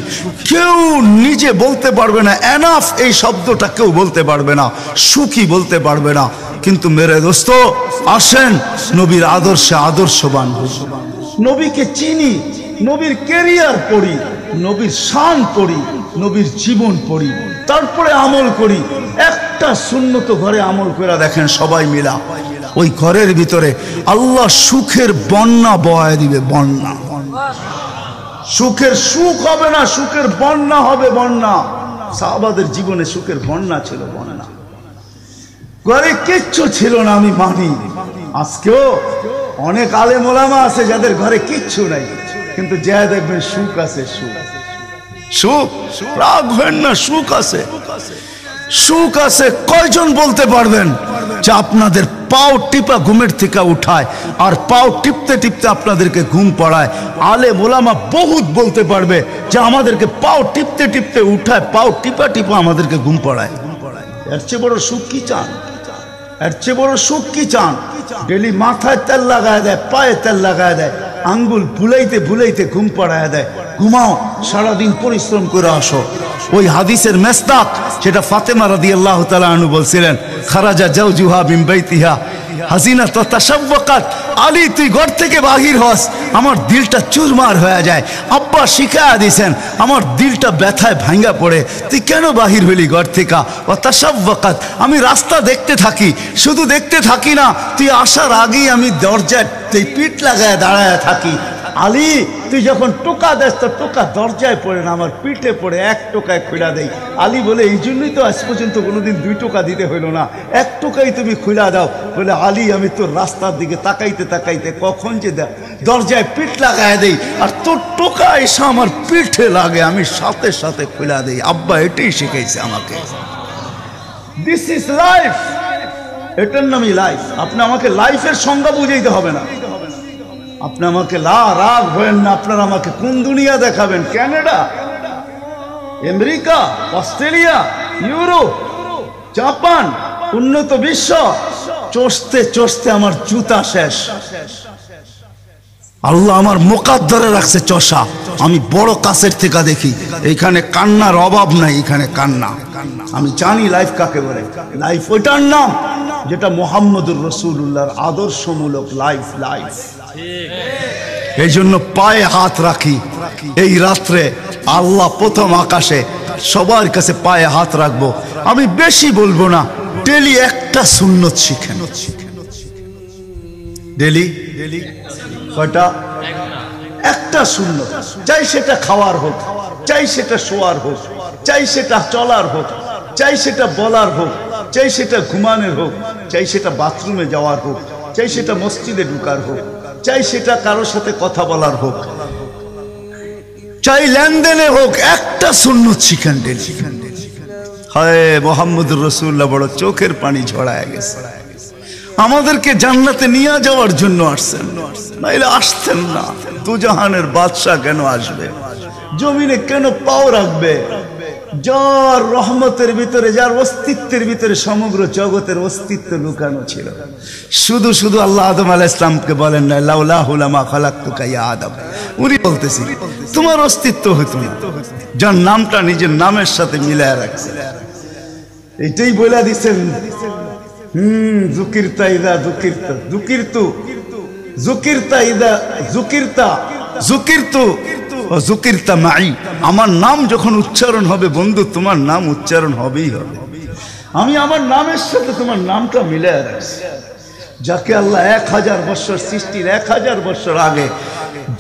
কেউ নিজে বলতে পারবে না এনাফ এই শব্দটা কেউ বলতে পারবে না, সুখী বলতে পারবে না। কিন্তু মেরে দোস্ত, আসেন নবীর আদর্শে আদর্শবান হই, নবীকে চিনি, নবীর ক্যারিয়ার পড়ি, নবীর শান পড়ি, নবীর জীবন পড়ি, তারপরে আমল করি। একটা সুন্নত ঘরে আমল করে দেখেন সবাই মিলা, ওই ঘরের ভিতরে আল্লাহ সুখের বন্যা বয়ে দিবে। বন্যা, সুখের সুখ হবে না, সুখের বন্যা হবে। বন্যা, সাহাবাদের জীবনে সুখের বন্যা ছিল, বন্যা। ঘরে কিচ্ছু ছিল না, আমি মানি। আজকেও অনেক আলেম ওলামা আছে যাদের ঘরে কিচ্ছু নাই, কিন্তু যা দেখবেন সুখ আছে। সুখ, সুখ, রাগ হয় না, সুখ আছে, সুখ আছে। কয়জন বলতে পারবেন যে আপনাদের পাও টিপা ঘুমের থেকে উঠায় আর পাও টিপতে টিপতে আপনাদেরকে ঘুম পড়ায়? আলেম ওলামা বহুত বলতে পারবে যে আমাদেরকে পাও টিপতে টিপতে উঠায়, পাও টিপা টিপা আমাদেরকে ঘুম পড়ায়। এর চেয়ে বড় সুখ কি চান? এর চেয়ে বড় সুখ কি চান? ডেলি মাথায় তেল লাগায় দেয়, পায়ে তেল লাগায় দেয়, আঙ্গুল ভুলাইতে ভুলাইতে ঘুম পড়ায় দেয়। ঘুমাও, সারাদিন পরিশ্রম করে আসো। ওই হাদিসের মেসদাক যেটা ফাতেমা রাদিয়াল্লাহু তাআলা আনহু বলছিলেন, খারাজা জাওজুহা মিন বাইতিহা হাসিনা তো তাশাব্বাকাত। আলী, তুই ঘর থেকে বাহির হস, আমার দিলটা চুরমার হয়ে যায়। আব্বা শিখায়া দিয়েছেন, আমার দিলটা ব্যথায় ভাঙ্গা পড়ে। তুই কেন বাহির হইলি ঘর থেকে? ও তাশাব্বাকাত, আমি রাস্তা দেখতে থাকি, শুধু দেখতে থাকি না, তুই আসার আগেই আমি দরজায় পিঠ লাগায় দাঁড়ায় থাকি। আলী, তুই যখন টোকা দেস তো টোকা দরজায় পড়ে না, আমার পিঠে পড়ে, এক টোকায় খুলা দেই। আলী বলে, এই জন্যই তো আজ পর্যন্ত কোনোদিন 2 টোকা দিতে হইল না, 1 টোকাই তুমি খুলা দাও। বলে, আলী, আমি তোর রাস্তার দিকে তাকাইতে তাকাইতে কখন যে দরজায় পিঠ লাগায় দেই, আর তোর টোকা এসে আমার পিঠে লাগে, আমি সাথে সাথে খুলা দেই। আব্বা এটাই শিখাইছে আমাকে। দিস ইজ লাইফ, এটার নামই লাইফ। আপনি আমাকে লাইফের সংজ্ঞা বুঝাইতে হবে না। আপনি আমাকে রাগ হবেন না। আপনারা আমাকে কোন দুনিয়া দেখাবেন? Canada, America, Australia, Europe, Japan, উন্নত বিশ্ব? চষতে চষতে আমার জুতা শেষ। আল্লাহ আমার মোকাদ্দরে রাখছে চষা। আমি বড় কাছের থেকে দেখি, এইখানে কান্নার অভাব নাই, এখানে কান্না। আমি জানি লাইফ কাকে বলে। লাইফ ওইটার নাম যেটা মুহাম্মদুর রাসূলুল্লাহর আদর্শমূলক লাইফ। লাইফ এই জন্য পায়ে হাত রাখি। এই রাত্রে আল্লাহ প্রথম আকাশে সবার কাছে পায়ে হাত রাখবো। আমি বেশি বলবো না, ডেলি একটা সুন্নত শিখেন। ডেলি কয়টা? একটা সুন্নত। চাই সেটা খাওয়ার হোক, চাই সেটা শোয়ার হোক, চাই সেটা চলার হোক, চাই সেটা বলার হোক, চাই সেটা ঘুমানোর হোক, চাই সেটা বাথরুমে যাওয়ার হোক, চাই সেটা মসজিদে ঢুকার হোক, চাই সেটা কারোর সাথে কথা বলার হোক, চাই লেনদেনে হোক, একটা সুন্নত শিখেন ডেলি। হায় মুহাম্মদুর রাসূলুল্লাহ বড় চোখের পানি ঝরায় গেছে। আমাদেরকে জান্নাতে নিয়ে যাওয়ার জন্য আসছেন, নাইলে আসতেন না। দুজাহানের বাদশা কেন আসবে? জমিনে কেন পাও রাখবে? যার রহমতের ভিতরে, যার অস্তিত্বের ভিতরে সমগ্র জগতের অস্তিত্ব লুকানো ছিল। শুধু শুধু আল্লাহ আদম আলাইহিস সালামকে বলেন না, লাউলাহু লামা খালাকতুকা ইয়া আদম। উনি বলতেছি তোমার অস্তিত্ব হতো না, যার নামটা নিজের নামের সাথে মিলায় রাখছে। এটাই বলে দিচ্ছেন, যুকিরতা ইদা যুকিরতা, যুকিরতু, যুকিরতা ইদা যুকিরতা, যুকিরতু ও যুকিরতা মাই। আমার নাম যখন উচ্চারণ হবে বন্ধু, তোমার নাম উচ্চারণ হবেই হবে। আমি আমার নামের সাথে তোমার নামটা মিলায় রাখছি। যাকে আল্লাহ 1000 বছর সৃষ্টির 1000 বছর আগে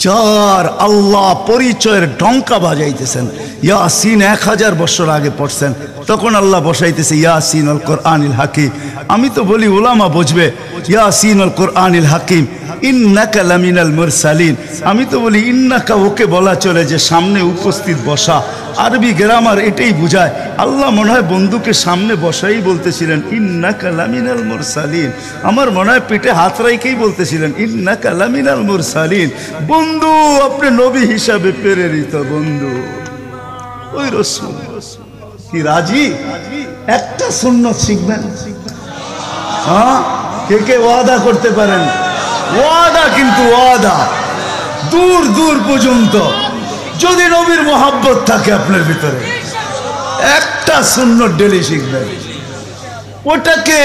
যার আল্লাহ পরিচয়ের ডঙ্কা বাজাইতেছেন, ইয়াসিন 1000 বছর আগে পড়ছেন, তখন আল্লাহ বসাইতেছে ইয়াসিন আল কোরআনিল হাকিম। আমি তো বলি উলামা বুঝবে, ইয়াসিন আল কোরআনিল হাকিম ইন্নাকা লামিনাল মুরসালিন। আমি তো বলি ইন্নাকা ওকে বলা চলে যে সামনে উপস্থিত বসা, আরবি গ্রামার এটাই বুঝায়। আল্লাহ মনে হয় বন্ধুকে সামনে বসাই বলতেছিলেন ইন্নাকা লামিনাল মুরসালিন। আমার মনে হয় পেটে হাত রাইকেই বলতেছিলেন ইন্নাকা লামিনাল মুরসালিন। বন্ধু আপনি নবী হিসাবে প্রেরিত বন্ধু। ওই রাসূল কি রাজি? একটা সুন্নাত শিখবেন। হ্যাঁ, কে কে ওয়াদা করতে পারেন? ওয়াদা, কিন্তু ওয়াদা দূর দূর পর্যন্ত। যদি নবীর মোহাব্বত থাকে আপনার ভিতরে, একটা সুন্নাত ডেলি শিখবেন, ওটাকে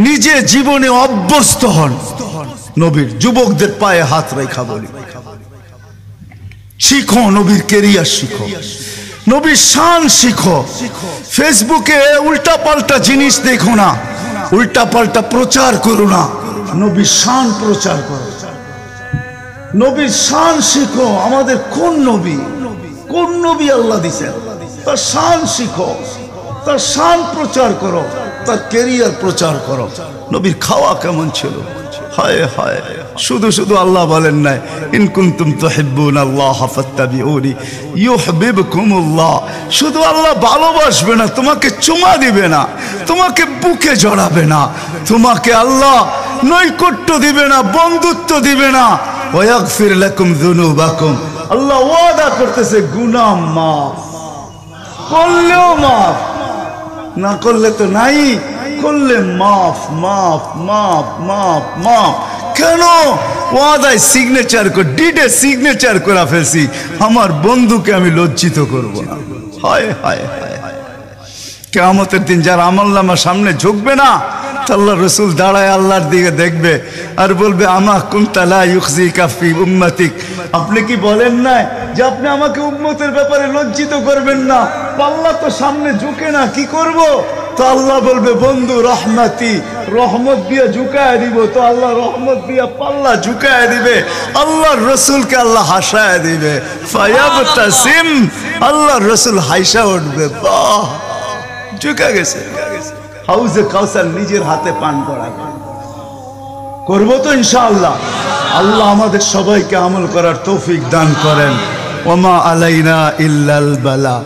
নিজে জীবনে অভ্যস্ত হন। নবীর যুবকদের পায়ে হাত রেখা বলি, শিখো নবীর কেরিয়ার, শিখো নবীর শান শিখো। ফেসবুকে উল্টা পাল্টা জিনিস দেখো না, উল্টা পাল্টা প্রচার করো না, নবীর শান প্রচার করো, নবীর শান শিখো। আমাদের কোন নবী, কোন নবী আল্লাহ দিছেন, তার শান শিখো, তার শান প্রচার করো, তার কেরিয়ার প্রচার করো। নবীর খাওয়া কেমন ছিল? হায় হায়, শুধু শুধু আল্লাহ বলেন নাই ইন কুনতুম তুহিব্বুনাল্লাহ ফাত্তাবিউনি ইউহিব্বুকুমুল্লাহ। শুধু আল্লাহ ভালোবাসবে না, তোমাকে চুমা দিবে না, তোমাকে বুকে জড়াবে না, তোমাকে আল্লাহ নৈকট্য দিবে না, বন্ধুত্ব দিবে না। ওয়াগফির লাকুম যুনুবাকুম। আল্লাহ ওয়াদা করতেছে গুনাহ মাফ করলেও মাফ, না করলে তো নাই, করলে মাফ মাফ মাফ মাফ মাফ। কেন? ওয়াদায় সিগনেচার করে, ডিডে সিগনেচার করে ফেলছি, আমার বন্ধুকে আমি লজ্জিত করব না। হায় হায় হায় হায়, কিয়ামতের দিন যার আমলনামা সামনে ঝুঁকবে না, আল্লাহ রসুল দাঁড়ায় আল্লাহর দিকে দেখবে আর বলবে আমা কুনতা লা ইউখজিকা ফি উম্মতিক। আপনি কি বলেন না যে আপনি আমাকে উম্মতের ব্যাপারে লজ্জিত করবেন না? আল্লাহ তো সামনে ঝুঁকে না, কি করব? তো আল্লাহ বলবে বন্ধু রহমতি, রহমত দিয়ে ঝুঁকায় দিব। তো আল্লাহ রহমত দিয়ে পাল্লা ঝুঁকায় দিবে, আল্লাহর রসুলকে আল্লাহ হাসায় দিবে। ফায়াবতাসিম, আল্লাহর রসুল হাইসা উঠবে, বাহ ঝুঁকা গেছে। হাউজে কাউসার নিজের হাতে পান করাবে, করবো তো ইনশাআল্লাহ। আল্লাহ আমাদের সবাইকে আমল করার তৌফিক দান করেন। ওমা আলাইনা ইল্লাল বালা।